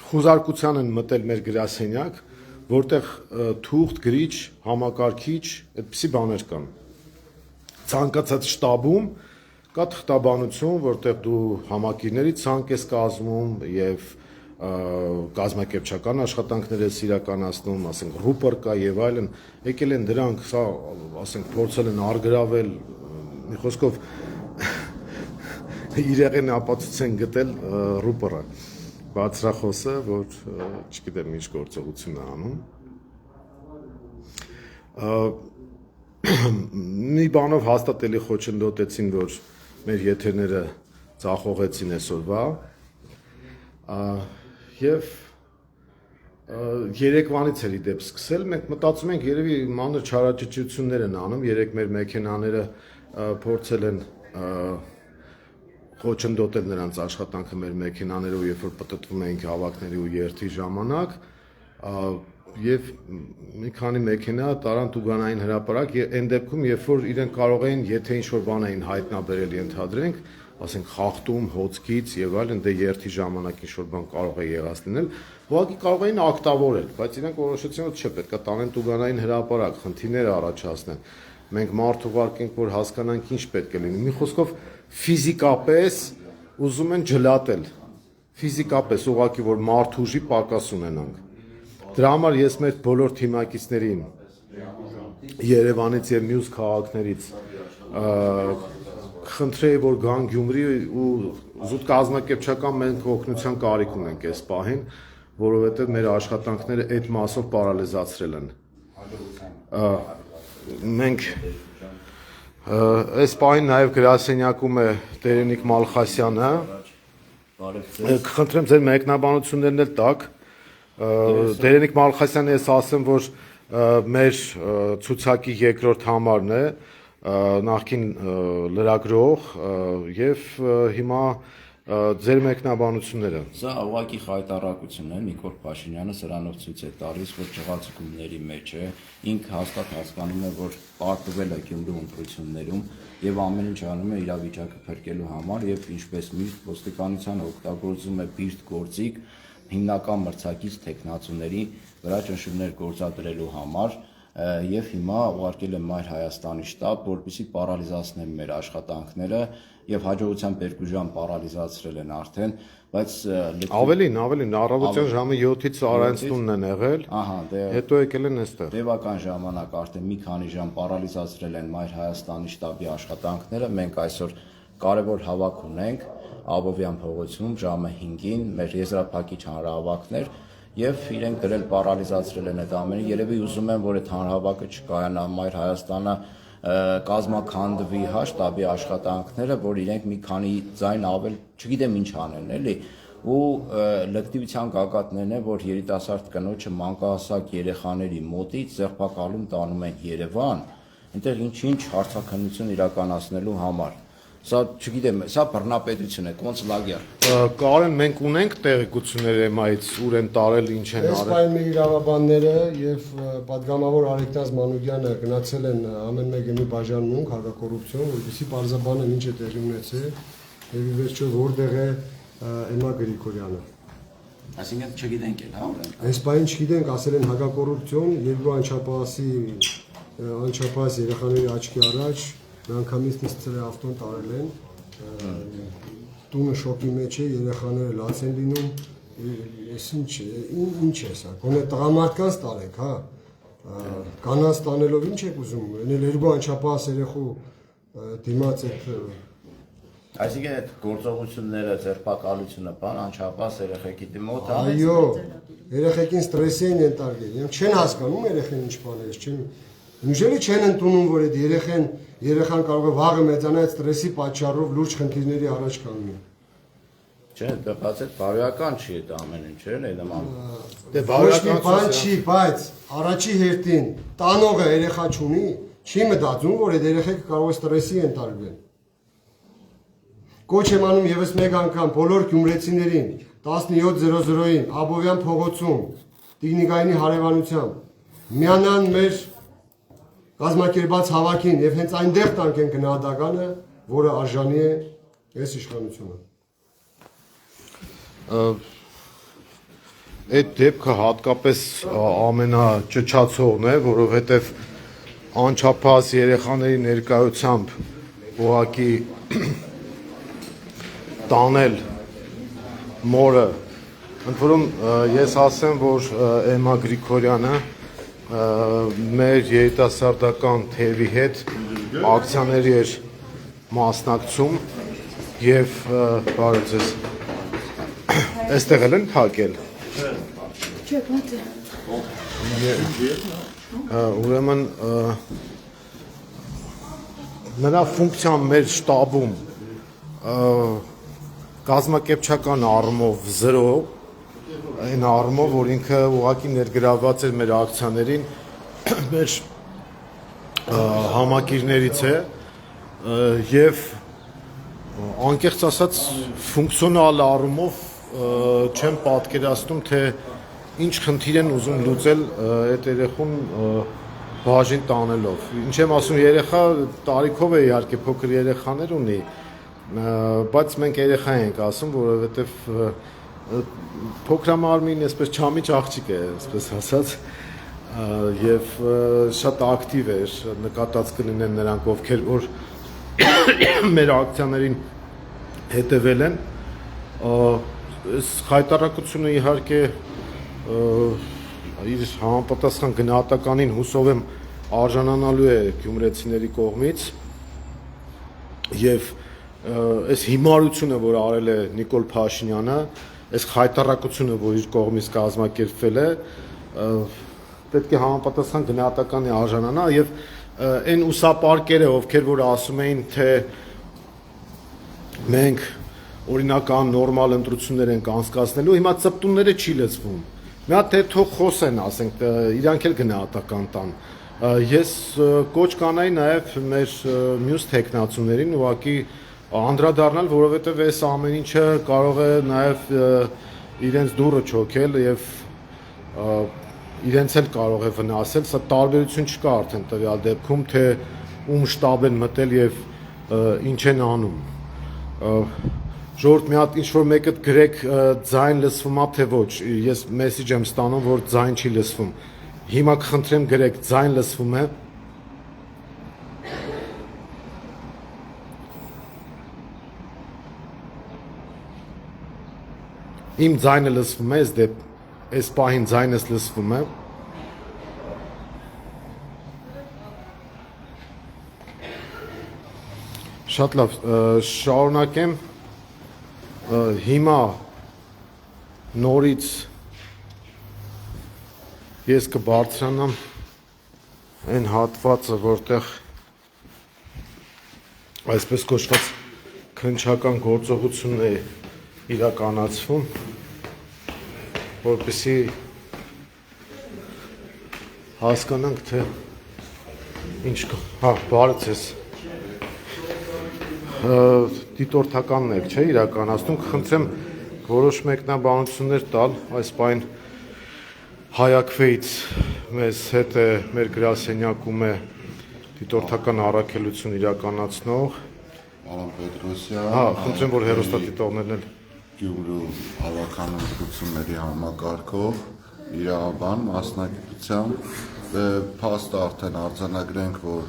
խուզարկության են մտել մեր գրասենյակ, որտեղ թուղթ, գրիչ, համակարգիչ, այդպիսի բաներ կան։ Ցանկացած շտաբում կա թղթաբանություն, որտեղ դու համակիրների ցանկ ես կազմում եւ կազմակերպչական աշխատանքներ ես իրականացնում, ասենք ռուպոր կա եւ այլն, եկել են դրանք, սա ասենք փորձել են արգրավել, մի խոսքով իրեղեն ապացույց են գտել ռուպորը, բացրախոսը, որ չգիտեմ ինչ գործողություն է անում։ Մի բանով հաստատելի խոչընդոտեցին, որ մեր եթերները ծախողեցին այսօրվա եւ երեկվանից էլի դեպ սկսել, մենք մտածում ենք երևի մանր չարաճճություններ են անում, երեք մեր մեքենաները փորձել են խոչընդոտել նրանց աշխատանքը մեր մեքենաներով, երբ որ պտտվում էինք հավաքների ու երթի ժամանակ, եւ մի քանի մեքենա տարան Տուգանային հրապարակ, այն դեպքում, երբ որ իրենք կարող էին, եթե ինչ-որ բան էին հայտնաբերել, ենթադրենք, ասենք խախտում, հոցքից եւ այլն, դե երթի ժամանակ ինչ-որ բան կարող է եղած լինել, ուղղակի կարող էին ակտավորել, բայց իրենք որոշեցին, որ չէ, պետք է տանեն Տուգանային հրապարակ, խնդիրներ առաջացնեն։ Մենք մարդ ուղարկենք, որ հասկանանք ինչ պետք է լինի։ Մի խոսքով ֆիզիկապես ուզում են ջլատել, ֆիզիկապես ուղղակի որ մարդ ուժի պակաս ունենանք։ Դրա համար ես մեր բոլոր թիմակիցներին Երևանից եւ մյուս քաղաքներից խնդրեի, որ գան Գյումրի ու զուտ կազմակերպչական մենք օգնության կարիք ունենք այս պահին, որովհետեւ մեր աշխատանքները այդ մասով պարալիզացրել են։ Մենք այս պահին նաեւ գրասենյակում է Տերենիկ Մալխասյանը։ Խնդրեմ ձեր մեկնաբանություններն էլ տաք։ Տերենիկ Մալխասյանը ես ասեմ, որ մեր ցուցակի երկրորդ համարն է, նախկին լրագրող եւ հիմա ձեր մեկնաբանությունները։ Սա ուղղակի խայտարակություն է, Նիկոլ Փաշինյանը սրանով ցույց է տալիս, որ ճղացումների մեջ է, ինքը հաստատ հասկանում է, որ պարտվել է Գյումրու ընտրություններում եւ ամեն ինչ անում է իրավիճակը փրկելու համար եւ ինչպես միշտ ոստիկանությանը օգտագործում է բիրտ գործիք հիմնական մրցակից տեխնացուների վրա ճնշումներ գործադրելու համար եւ հիմա ուղարկել է Մայր Հայաստանի շտաբ, որպեսզի պարալիզացնեն մեր աշխատանքները եւ հաջողությամբ 2 ժամ պարալիզացրել են արդեն, բայց ավելին առավոտյան ժամը 7-ից առանցնունն են եղել, հետո եկել են այստեղ։ Տևական ժամանակ արդեն մի քանի ժամ պարալիզացրել են Մայր Հայաստանի շտաբի աշխատանքները, մենք այսօր կարևոր հավաք ունենք Աբովյան փողոցում ժամը 5-ին մեր եզրափակիչ հանրահավաքներ եւ իրենք դրել պարալիզացրել են այդ ամենը, երևի ուզում են, որ այդ հանրահավաքը չկայանա, Մայր Հայաստանը կազմաքանդվի շտաբի աշխատանքները, որ իրենք մի քանի ձայն ավել, չգիտեմ ինչ անեն, էլի, ու լկտիվության գագաթներն է, որ երիտասարդ կնոջը մանկահասակ երեխաների մոտից ձերբակալում տանում են Երևան, այնտեղ ինչ հարցաքննություն իրականացնելու համար։ Սա չգիտեմ, սա բռնապետություն է, կոնցլագիա։ Կարեն, մենք ունենք տեղեկություններ էմայից, ուր են տարել, ինչ են արել։ Այս մեր իրավաբանները եւ պատգամավոր Արեգնազ Մանուկյանը գնացել են ամեն մեկը մի բաժանմունք հակակոռուպցիոն, որպեսզի բարձաբանեն ինչ է տեղի ունեցել եւ ի վերջո որտեղ է Էմմա Գրիգորյանը։ Այսինքն չգիտենք էլ, հա։ Այս բանը չգիտենք, ասել են հակակոռուպցիոն, երկու անչափահաս երեխաների աչքի առաջ Միանգամից նստել ավտոն տարել են, տունը շոկի մեջ է, երեխաները լաց են լինում, ես ինչ է սա, գոնե տղամարդկանց տարեք, հա, կանանց տանելով ինչ եք ուզում, ենել երկու անչափահաս երեխու դիմաց եք։ Այսինքն այդ գործողությունները, ձերբակալությունը, բան անչափահաս երեխեքի դիմոց։ Այո, երեխեքին ստրեսի են ենթարկել, չեն հասկանում երեխեն ինչ բան է, չեն Ուժելի չեն ընդունում, որ այդ երեխան կարող է վաղը մեծանա այդ ստրեսի պատճառով լուրջ խնդիրների առաջ կանգնի։ Չէ, դա բաց այդ բարոյական չի այդ ամեն ինչը, էլի նման։ Դե բարոյական բան չի, բայց առաջի հերթին տանողը երեխա չունի, չի մտածում, որ այդ երեխեքը կարող է ստրեսի ենթարկվեն։ Կոչ եմ անում եւս մեկ անգամ բոլոր գյումրեցիներին 17:00-ին Աբովյան փողոցում տեխնիկայինի հարևանությամբ միանան մեր կազմակերպած հավաքին եւ հենց այնտեղ տանք են գնահատականը, որը արժանի է այս իշխանությունը։ Այդ դեպքը հատկապես ամենաճճացողն է, որովհետեւ անչափահաս երեխաների ներկայությամբ ուղղակի տանել մորը, ընդ որում ես ասեմ, որ Էմմա Գրիգորյանը մեր երիտասարդական թևի հետ ակցիաների էր մասնակցում եւ բարև ձեզ այստեղ են փակել Չէ, բաց է ուրեմն նրա ֆունկցիան մեր շտաբում կազմակերպչական առումով 0 այն առումով, որ ինքը ուղղակի ներգրավված էր մեր ակցիաներին, մեր համակիրներից է եւ անկեղծ ասած ֆունկցիոնալ առումով չեմ պատկերացնում թե ինչ խնդիր են ուզում լուծել այդ երեխուն բաժին տանելով։ Ինչ եմ ասում, երեխա տարիքով է իհարկե փոքր երեխաներ ունի, բայց մենք երեխա ենք ասում, որովհետեւ փոքրամարմին այսպես չամիջ աղջիկ է, այսպես ասած, եւ շատ ակտիվ էր, նկատած կլինեն նրանք, ովքեր որ մեր ակցիաներին հետևել են, այս հայտարարությունը իհարկե իր համապատասխան գնահատականին հուսով եմ արժանանալու է գյումրեցիների կողմից եւ այս հիմարությունը, որ արել է Նիկոլ Փաշինյանը, այս հայտարարությունը, որ իր կողմից կազմակերպվել է, պետք է համապատասխան գնահատականի արժանանա եւ այն ուսապարկերը, ովքեր որ ասում էին, թե մենք օրինական նորմալ ընտրություններ ենք անցկացնելու, հիմա ծպտունները չի լսվում։ Մի հատ թե թող խոսեն, ասենք, իրանք էլ գնահատական տան։ Ես կոչ կանայի նաև մեր մյուս տեխնացուներին ուղղակի անդրադառնալ, որովհետև այս ամեն ինչը կարող է նաև իրենց դուռը չոքել եւ իրենց էլ կարող է վնասել, սա տարբերություն չկա արդեն տվյալ դեպքում, թե ում շտաբ են մտել եւ ինչ են անում։ Ժողովուրդ մի հատ ինչ-որ մեկը գրեք ձայն լսվում է թե ոչ, ես մեսեջ եմ ստանում, որ ձայն չի լսվում, հիմա կխնդրեմ գրեք ձայն լսվում է, իմ ձայնը լսվում է, այս պահին ձայնս լսվում է, շատ լավ, շարունակեմ, հիմա նորից ես կբարձրանամ այն հատվածը, որտեղ այսպես կոչված քննչական գործողությունն է իրականացվում, որպեսզի հասկանանք, թե ինչ կա, բարդ ես դիտորդականն եք, չէ, իրականացնում, կխնդրեմ որոշ մեկնաբանություններ տալ, այս պայն Հայակվեից մեզ հետ է մեր գրասենյակում է դիտորդական առաքելություն իրականացնող Պարոն Պետրոսյան, խնդրեմ, որ հեռուստադիտողներն էլ Գյումրու հավաքանությունների համակարգող իրավաբան մասնագիտությամբ փաստ արդեն արձանագրենք, որ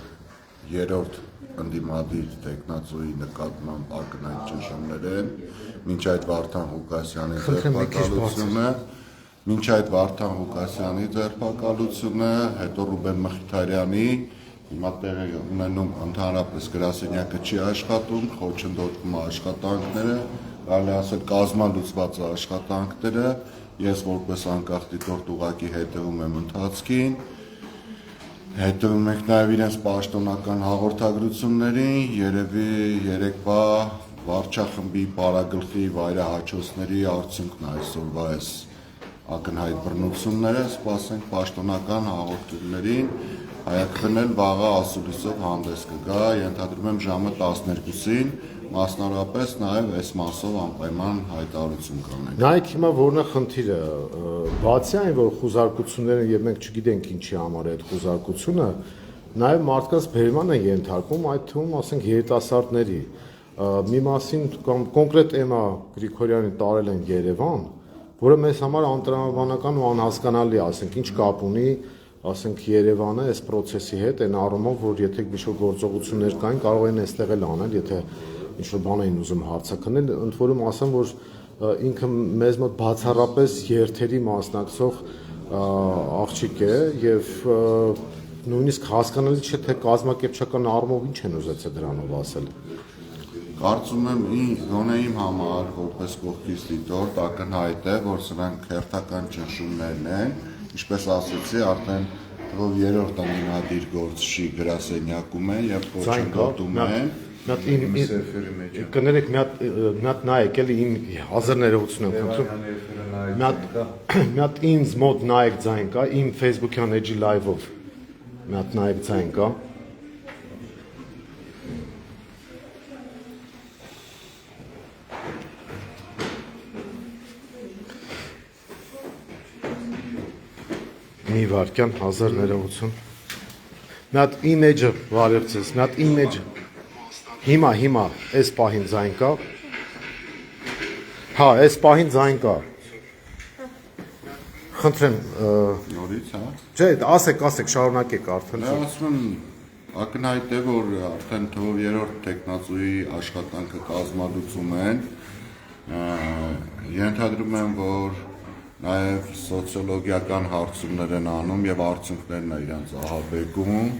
երրորդ ընդդիմադիր տեխնացուի նկատմամբ ակնհայտ ճնշումներ են, մինչ այդ Վարդան Ղուկասյանի ձերբակալությունը, հետո Ռուբեն Մխիթարյանի, հիմա տեղ է ունենում ընդհանրապես գրասենյակը չի աշխատում, խոչընդոտվում է աշխատանքները, կարելի ասել կազմալուծված աշխատանքները, ես որպես անկախ դիտորդ ուղղակի հետևում եմ ընթացքին, հետևում ենք նաև իրենց պաշտոնական հաղորդագրություններին, երևի երեկվա վարչախմբի պարագլխի վայրահաչոցների արդյունքն այսօրվա այս ակնհայտ բռնությունները, սպասենք պաշտոնական հաղորդումներին, Հայակվեն էլ վաղը ասուլիսով հանդես կգա, ենթադրում եմ ժամը 12-ին, մասնավորապես նաև այս մասով անպայման հայտարարություն կանենք։ Նայեք հիմա որն է խնդիրը, բացի այն, որ խուզարկությունները եւ մենք չգիտենք ինչի համար է այդ խուզարկությունը, նաև մարդկանց բերման են ենթարկում, այդ թվում ասենք երիտասարդների։ Մի մասին կոնկրետ Էմա Գրիգորյանին տարել են Երևան, որը մեզ համար անտրամաբանական ու անհասկանալի, ասենք ինչ կապ ունի, ասենք Երևանը այս process-ի հետ, այն առումով, որ եթե ինչ-որ գործողություններ կային, կարող են այստեղ էլ անել, եթե ինչ-որ բան էին ուզում հարցակնել, ընդ որում ասեմ, որ ինքը մեզ մոտ բացառապես երթերի մասնակցող աղջիկ է եւ նույնիսկ հասկանալի չէ, թե կազմակերպչական առումով ինչ են ուզեցել դրանով ասել։ Կարծում եմ գոնե իմ համար, որպես կողքից դիտորդ, ակնհայտ է, որ սրանք հերթական ճնշումներն են, ինչպես ասեցի, արդեն թվով երրորդ ընդդիմադիր գործչի գրասենյակում են եւ խոչընդոտում են։ Կներեք մի հատ նայեք, էլի իմ հազար ներողություն եմ խնդրում։ Մի հատ ինձ մոտ նայեք ձայն կա, իմ Facebook-յան էջի լայվով։ Մի հատ նայեք ձայն կա։ Մի վարքյան 1000 ներողություն։ Մի հատ image-ը վարեցես, մի հատ image-ը։ Հիմա, այս պահին ձայն կա։ Հա, այս պահին ձայն կա։ Խնդրեմ, Նորից, հա։ չէ, ասեք, շարունակեք արդեն։ Դա ասում եմ ակնհայտ է, որ արդեն թվով 3-րդ տեխնացուի աշխատանքը կազմալուծում են։ Ենթադրում եմ, որ նաև սոցիոլոգիական հարցումներ են անում եւ արդյունքներն են իրենց ահաբեկում։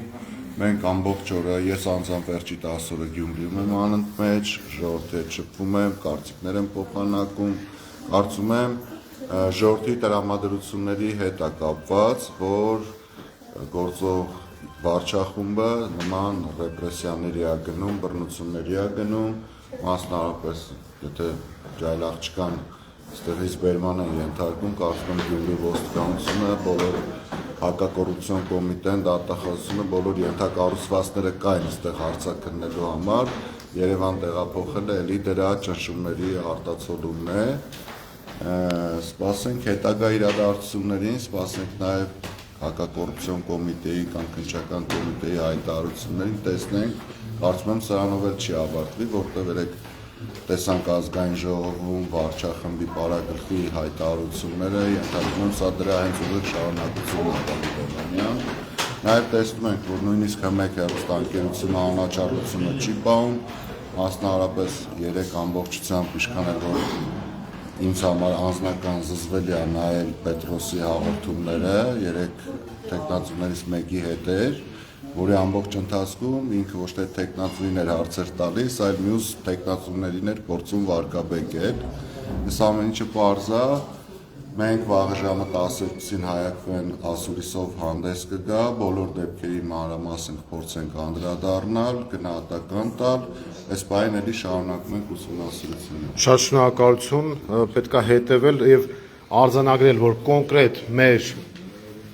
Մենք ամբողջ օրը, ես անձամբ վերջի 10 օրը Գյումրիում եմ անընդմեջ, ժողովրդի հետ շփվում եմ, կարծիքներ եմ փոխանակում, կարծում եմ ժողովրդի տրամադրությունների հետ է կապված, որ գործող վարչախումբը նման ռեպրեսիաների է գնում, բռնությունների է գնում, մասնավորապես եթե ջայլ աղջկան ստեղից բերման են ենթարկում, կարծում եմ Գյումրի ոստիկանությունը, բոլոր հակակոռուպցիոն կոմիտեն, դատախազությունը, բոլոր ենթակառուցվածքները կային այստեղ հարցաքննելու համար, Երևան տեղափոխելը էլի դրա ճնշումների արտացոլումն է։ Սպասենք հետագա իրադարձություններին, սպասենք նաև հակակոռուպցիոն կոմիտեի կամ քննչական կոմիտեի հայտարարություններին, տեսնենք, կարծում եմ սրանով էլ չի ավարտվի, որտեղ երեք տեսանք ազգային ժողովում վարչախմբի պարագլխի հայտարարությունները, ենթադրում եմ սա դրա հենց ուղիղ շարունակությունն է Բալիբանյան։ Նաև տեսնում ենք, որ նույնիսկ ՀՄԵԿ հեռուստաընկերությունը անաչառությունը չի պահում, մասնավորապես 3 ամբողջությամբ ինչքան էլ որ ինձ համար անձնական զզվելի է նայել Պետրոսի հաղորդումները 3 տեխնացուներից մեկի հետ էր, որի ամբողջ ընթացքում ինքը ոչ թե տեխնացուին էր հարցեր տալիս, այլ մյուս տեխնացուներին էր փորձում վարկաբեկել։ Այս ամեն ինչը պարզ է, մենք վաղը ժամը 12-ին Հայակվեն ասուրիսով հանդես կգա, բոլոր դեպքերի մանրամասն կփորձենք անդրադառնալ, գնահատական տալ, այս պահին էլի շարունակում ենք ուսումնասիրությունը։ Շատ շնորհակալություն, պետք է հետևել եւ արձանագրել, որ կոնկրետ մեր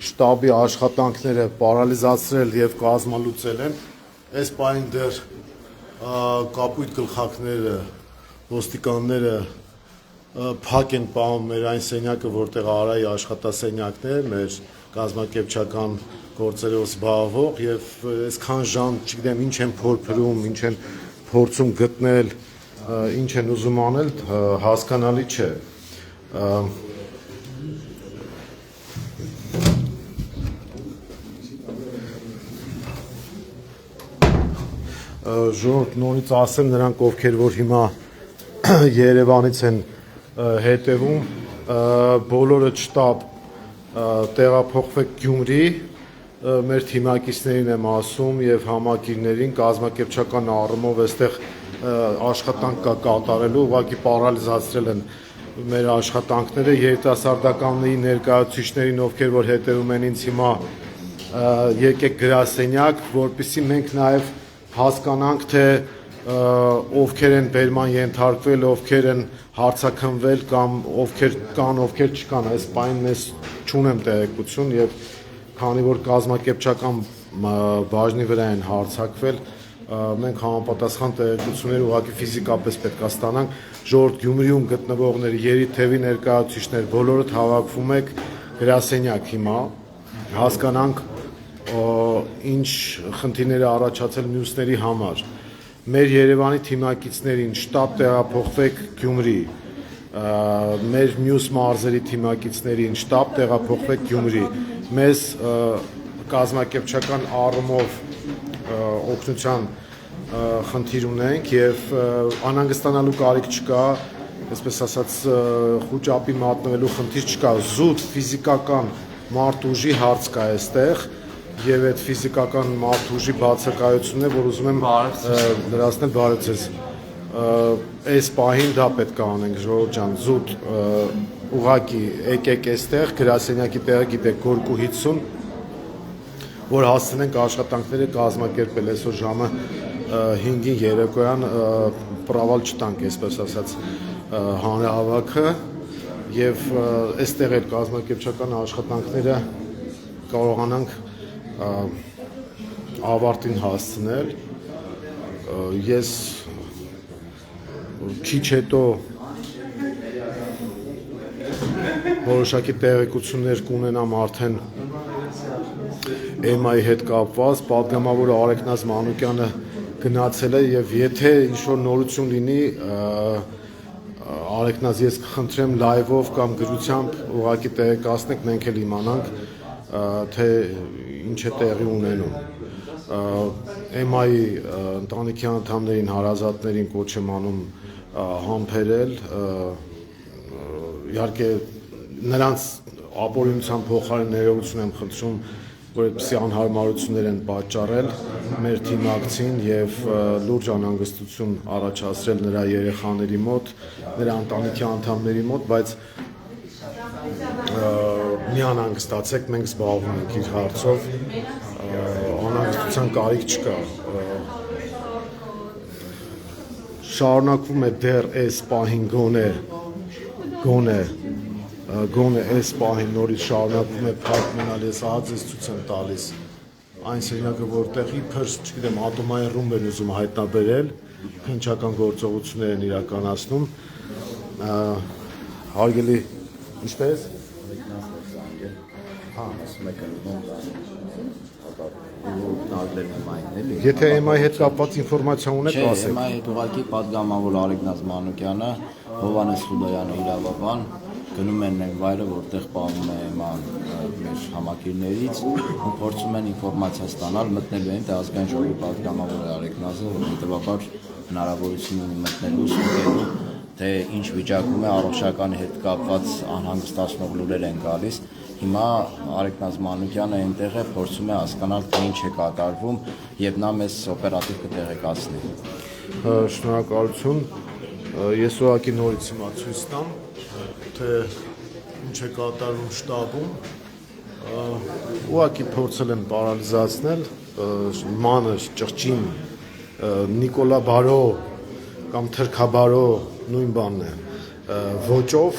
շտաբի աշխատանքները պարալիզացրել եւ կազմալուծել են, այս պահին դեռ կապույտ գլխակները, ոստիկանները փակ են պահում մեր այն սենյակը, որտեղ Արայի աշխատասենյակն է, մեր կազմակերպչական գործերով զբաղվող եւ այսքան ժամ, չգիտեմ, ինչ են փորփրում, ինչ են փորձում գտնել, ինչ են ուզում անել, հասկանալի չէ։ Ժողովուրդ նորից ասեմ նրանք, ովքեր որ հիմա Երևանից են հետևում, բոլորը շտաբ տեղափոխվեք Գյումրի, մեր թիմակիցներին եմ ասում եւ համակիրներին կազմակերպչական առումով այստեղ աշխատանք կա կատարելու, ուղղակի պարալիզացրել են մեր աշխատանքները, երիտասարդականների ներկայացուցիչներին, ովքեր որ հետևում են ինձ հիմա, եկեք գրասենյակ, որպեսզի մենք նաեւ հասկանանք, թե ովքեր են բերման ենթարկվել, ովքեր են հարցաքննվել կամ ովքեր կան, ովքեր չկան, այս պայն ես չունեմ տեղեկություն եւ քանի որ կազմակերպչական բաժնի վրա են հարցակվել, մենք համապատասխան տեղեկություններ ուղղակի ֆիզիկապես պետք է ստանանք, ժողովուրդ Գյումրիում գտնվողներ, երիթևի ներկայացուցիչներ, բոլորդ հավաքվում եք գրասենյակ հիմա, հասկանանք ինչ խնդիրներ է առաջացել մյուսների համար։ Մեր Երևանի թիմակիցներին շտաբ տեղափոխվեք Գյումրի, մեր մյուս մարզերի թիմակիցներին շտաբ տեղափոխվեք Գյումրի, մեզ կազմակերպչական առումով օգնության խնդիր ունենք եւ անհանգստանալու կարիք չկա, այսպես ասած խոճապի մատնվելու խնդիր չկա, զուտ ֆիզիկական մարդուժի հարց կա այստեղ եւ այդ ֆիզիկական մարդուժի բացակայությունն է, որ ուզում եմ լրացնել բարեցես։ Այս պահին դա պետք է անենք, ժողովուրդ ջան, զուտ ուղակի եկեք այստեղ գրասենյակի տեղը գիտեք Գորկու 50, որ հասցնենք աշխատանքները կազմակերպել այսօր ժամը 5-ին երեկոյան պրավալ չտանք, այսպես ասած, հանրահավաքը եւ այստեղ էլ կազմակերպչական աշխատանքները կարողանանք ավարտին հասցնել։ Ես քիչ հետո որոշակի տեղեկություններ կունենամ արդեն EMA-ի հետ կապված պատգամավորը Արեգնազ Մանուկյանը գնացել է եւ եթե ինչ-որ նորություն լինի Արեգնազ ես կխնդրեմ լայվով կամ գրությամբ ուղղակի տեղեկացնեք մենք էլ իմանանք թե ինչ է տեղի ունենում EMA-ի ընտանիքի անդամներին հարազատներին կոչ եմ անում համբերել իհարկե նրանց ապօրինության փոխարեն ներողություն եմ խնդրում որ այդպիսի անհարմարություններ են պատճառել մեր թիմակցին եւ լուրջ անհանգստություն առաջացրել նրա երեխաների մոտ, նրա ընտանիքի անդամների մոտ, բայց մի անհանգստացեք, մենք զբաղվում ենք իր հարցով, անհանգստության կարիք չկա։ Շարունակվում է դեռ այս պահին գոնե այս պահին նորից շարունակվում է փակ մնալ, ես ահաձեզ ցույց եմ տալիս այն սենյակը, որտեղ իբր, չգիտեմ, ատոմային ռումբ են ուզում հայտնաբերել, քննչական գործողություններ են իրականացնում, հարգելի, ինչպես? Եթե EMA-ի հետ կապված ինֆորմացիա ունեք, ասեք։ EMA-ի հետ ուղղակի պատգամավոր Արեգնազ Մանուկյանը, Հովհաննես Խուդոյանը իրավաբան գնում են այն վայրը, որտեղ պահվում է EMA-ն մեր համակիրներից ու փորձում են ինֆորմացիա ստանալ, մտնելու են թե ազգային ժողովի պատգամավոր Արեգնազը, որ հետևաբար հնարավորություն ունի մտնելու, ստուգելու, թե ինչ վիճակում է առողջականի հետ կապված անհանգստացնող լուրեր են գալիս։ Հիմա Արեգնազ Մանուկյանը այնտեղ է, փորձում է հասկանալ, թե ինչ է կատարվում եւ նա մեզ օպերատիվ կտեղեկացնի։ Շնորհակալություն։ Ես ուղղակի նորից հիմա ցույց տամ, թե ինչ է կատարվում շտաբում։ Ուղղակի փորձել են պարալիզացնել մանր ճղճին Նիկոլա Բարո կամ Թրքաբարո նույն բանն է ոճով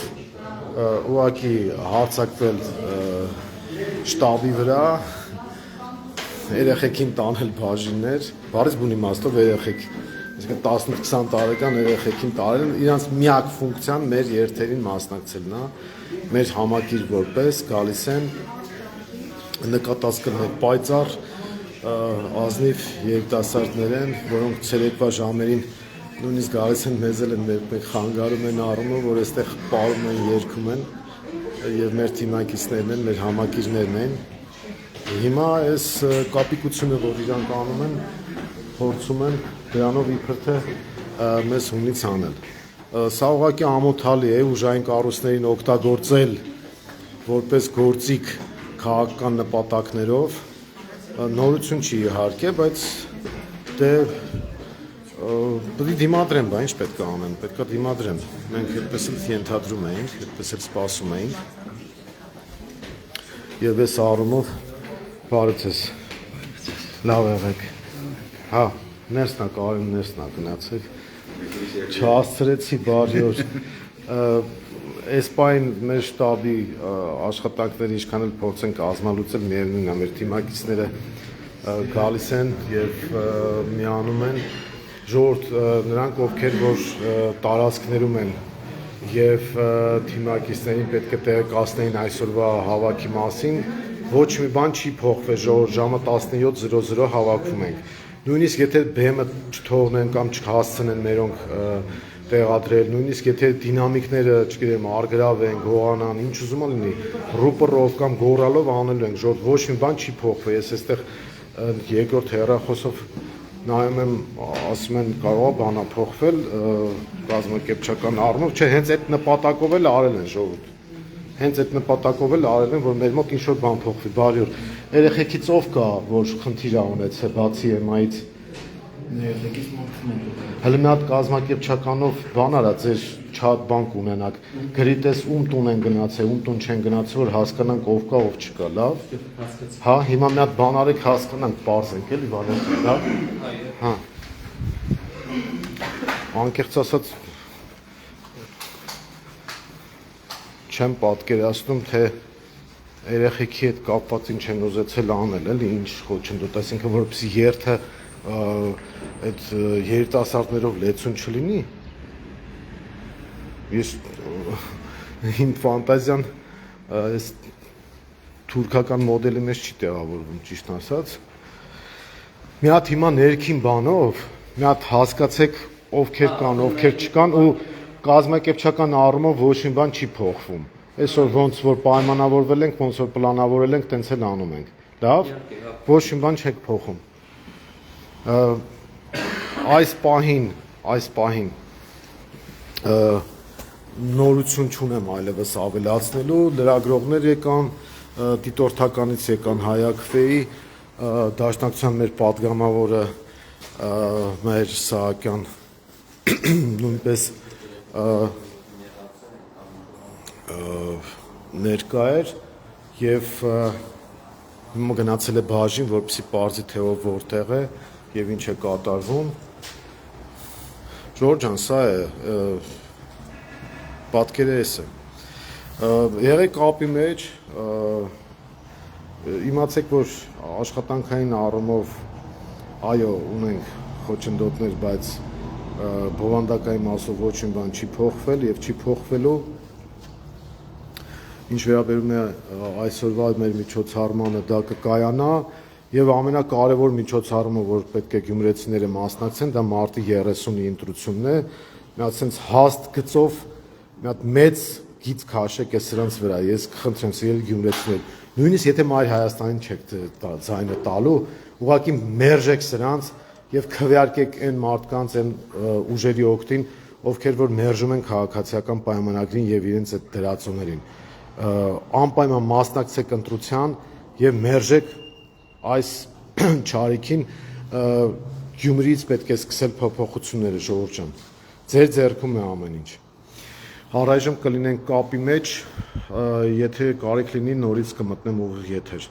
ուղղակի հարձակվել շտաբի վրա երեխեքին տանել բաժիններ, բառից բուն իմաստով երեխեք, այսինքն 10-20 տարեկան երեխեքին տարել, իրանց միակ ֆունկցիան մեր երթերին մասնակցելն է, մեր համակիր որպես գալիս են նկատած կրնեք պայծառ ազնիվ երիտասարդներ են, որոնք ցերեկվա ժամերին նույնիսկ գալիս են մեզ էլ են մեկ խանգարում են առումով, որ այստեղ պարում են, երգում են եւ մեր թիմակիցներն են, մեր համակիրներն են։ Հիմա այս կապիկությունը, որ իրանք անում են, փորձում են դրանով իբր թե մեզ հունից անել։ Սա ուղղակի ամոթալի է ուժային կառույցներին օգտագործել որպես գործիք քաղաքական նպատակներով։ Նորություն չի իհարկե, բայց դե պետք է դիմադրեմ, բա ինչ պետք է անեմ, պետք է դիմադրեմ։ Մենք այդպես էլ ենթադրում էինք, այդպես էլ սպասում էինք։ Եվ այս առումով բարդ ես։ Լավ եղեք։ Հա, ներսնա, կարին ներսնա գնացեք։ Չհասցրեցի բարի օր։ Այս պայն մեր շտաբի աշխատանքները ինչքան էլ փորձեն կազմալուծել, միևնույնն է, մեր թիմակիցները գալիս են եւ միանում են ժողովուրդ նրանք ովքեր որ տարածքներում են եւ թիմակիցներին պետք է տեղեկացնեին այսօրվա հավաքի մասին ոչ մի բան չի փոխվել ժողովուրդ ժամը 17:00 հավաքվում ենք նույնիսկ եթե բեմը չթողնեն կամ չհասցնեն մերոնք տեղադրել նույնիսկ եթե դինամիկները չգիտեմ արգրավեն գողանան ինչ ուզում լինի ռուպռով կամ գորալով անելու ենք ժողովուրդ ոչ մի բան չի փոխվել ես այստեղ երկրորդ հեռախոսով նայում եմ, ասում են կարող է բանա փոխվել կազմակերպչական առումով, չէ, հենց այդ նպատակով էլ արել են ժողովուրդ։ Հենց այդ նպատակով էլ արել են, որ մեր մոտ ինչ-որ բան փոխվի, բարի օր։ Երեխեքից ով կա, որ խնդիր ա ունեցել բացի EMA-ից։ Երեխեքից մոտ։ Հələ մի հատ կազմակերպչականով բան արա, ձեր չաթ բանկ ունենաք։ Գրիտես ում տուն են գնացել, ում տուն չեն գնացել, որ հասկանանք ով կա, ով չկա, լավ։ Հա, հիմա մի հատ բան արեք, հասկանանք, բարձենք, էլի, Վալենտին, լավ։ Հա։ Անկեղծ ասած չեմ պատկերացնում, թե երեխեքի հետ կապված ինչ են ուզեցել անել, էլի, ինչ խոչընդոտ, այսինքն որպեսզի երթը այդ երիտասարդներով լեցուն չլինի։ Ես իմ ֆանտազիան այս թուրքական մոդելի մեջ չի տեղավորվում, ճիշտ ասած։ Մի հատ հիմա ներքին բանով, մի հատ հասկացեք ովքեր կան, ովքեր չկան ու կազմակերպչական առումով ոչ մի բան չի փոխվում։ Այսօր ոնց որ պայմանավորվել ենք, ոնց որ պլանավորել ենք, տենց էլ անում ենք։ Լավ, ոչ մի բան չեք փոխում։ Այս պահին նորություն չունեմ այլևս ավելացնելու, լրագրողներ եկան, դիտորդականից եկան Հայակվեի, Դաշնակցության մեր պատգամավորը մեր Սահակյան նույնպես ներկա էր եւ հիմա գնացել է բաժին, որպեսզի պարզի թե ով որտեղ է եւ ինչ է կատարվում։ Ժորժ ջան, սա է պատկերը էս է։ Եղեք կապի մեջ, իմացեք, որ աշխատանքային առումով այո, ունենք խոչընդոտներ, բայց բովանդակային մասով ոչ մի բան չի փոխվել եւ չի փոխվելու։ Ինչ վերաբերում է այսօրվա մեր միջոցառմանը, դա կկայանա եւ ամենակարևոր միջոցառումը, որ պետք է գյումրեցիները մասնակցեն, դա մարտի 30-ի ընտրությունն է։ Մի հատ sense հաստ գծով, մի հատ մեծ գիծ քաշեք է սրանց վրա։ Ես կխնդրեմ սիրելի գյումրեցիներ, նույնիսկ եթե Մայր Հայաստանին չեք ձայնը տալու, ուղղակի մերժեք սրանց եւ քվեարկեք այն մարդկանց, այն ուժերի օգտին, ովքեր որ մերժում են քաղաքացիական պայմանագրին եւ իրենց այդ դրածոներին։ Անպայման մասնակցեք ընտրության եւ մերժեք այս ճարիքին։ Գյումրիից պետք է սկսել փոփոխությունները, ժողովուրդ ջան։ Ձեր ձեռքում է ամեն ինչ։ Առայժմ կլինենք կապի մեջ, եթե կարիք լինի նորից կմտնեմ ուղիղ եթեր։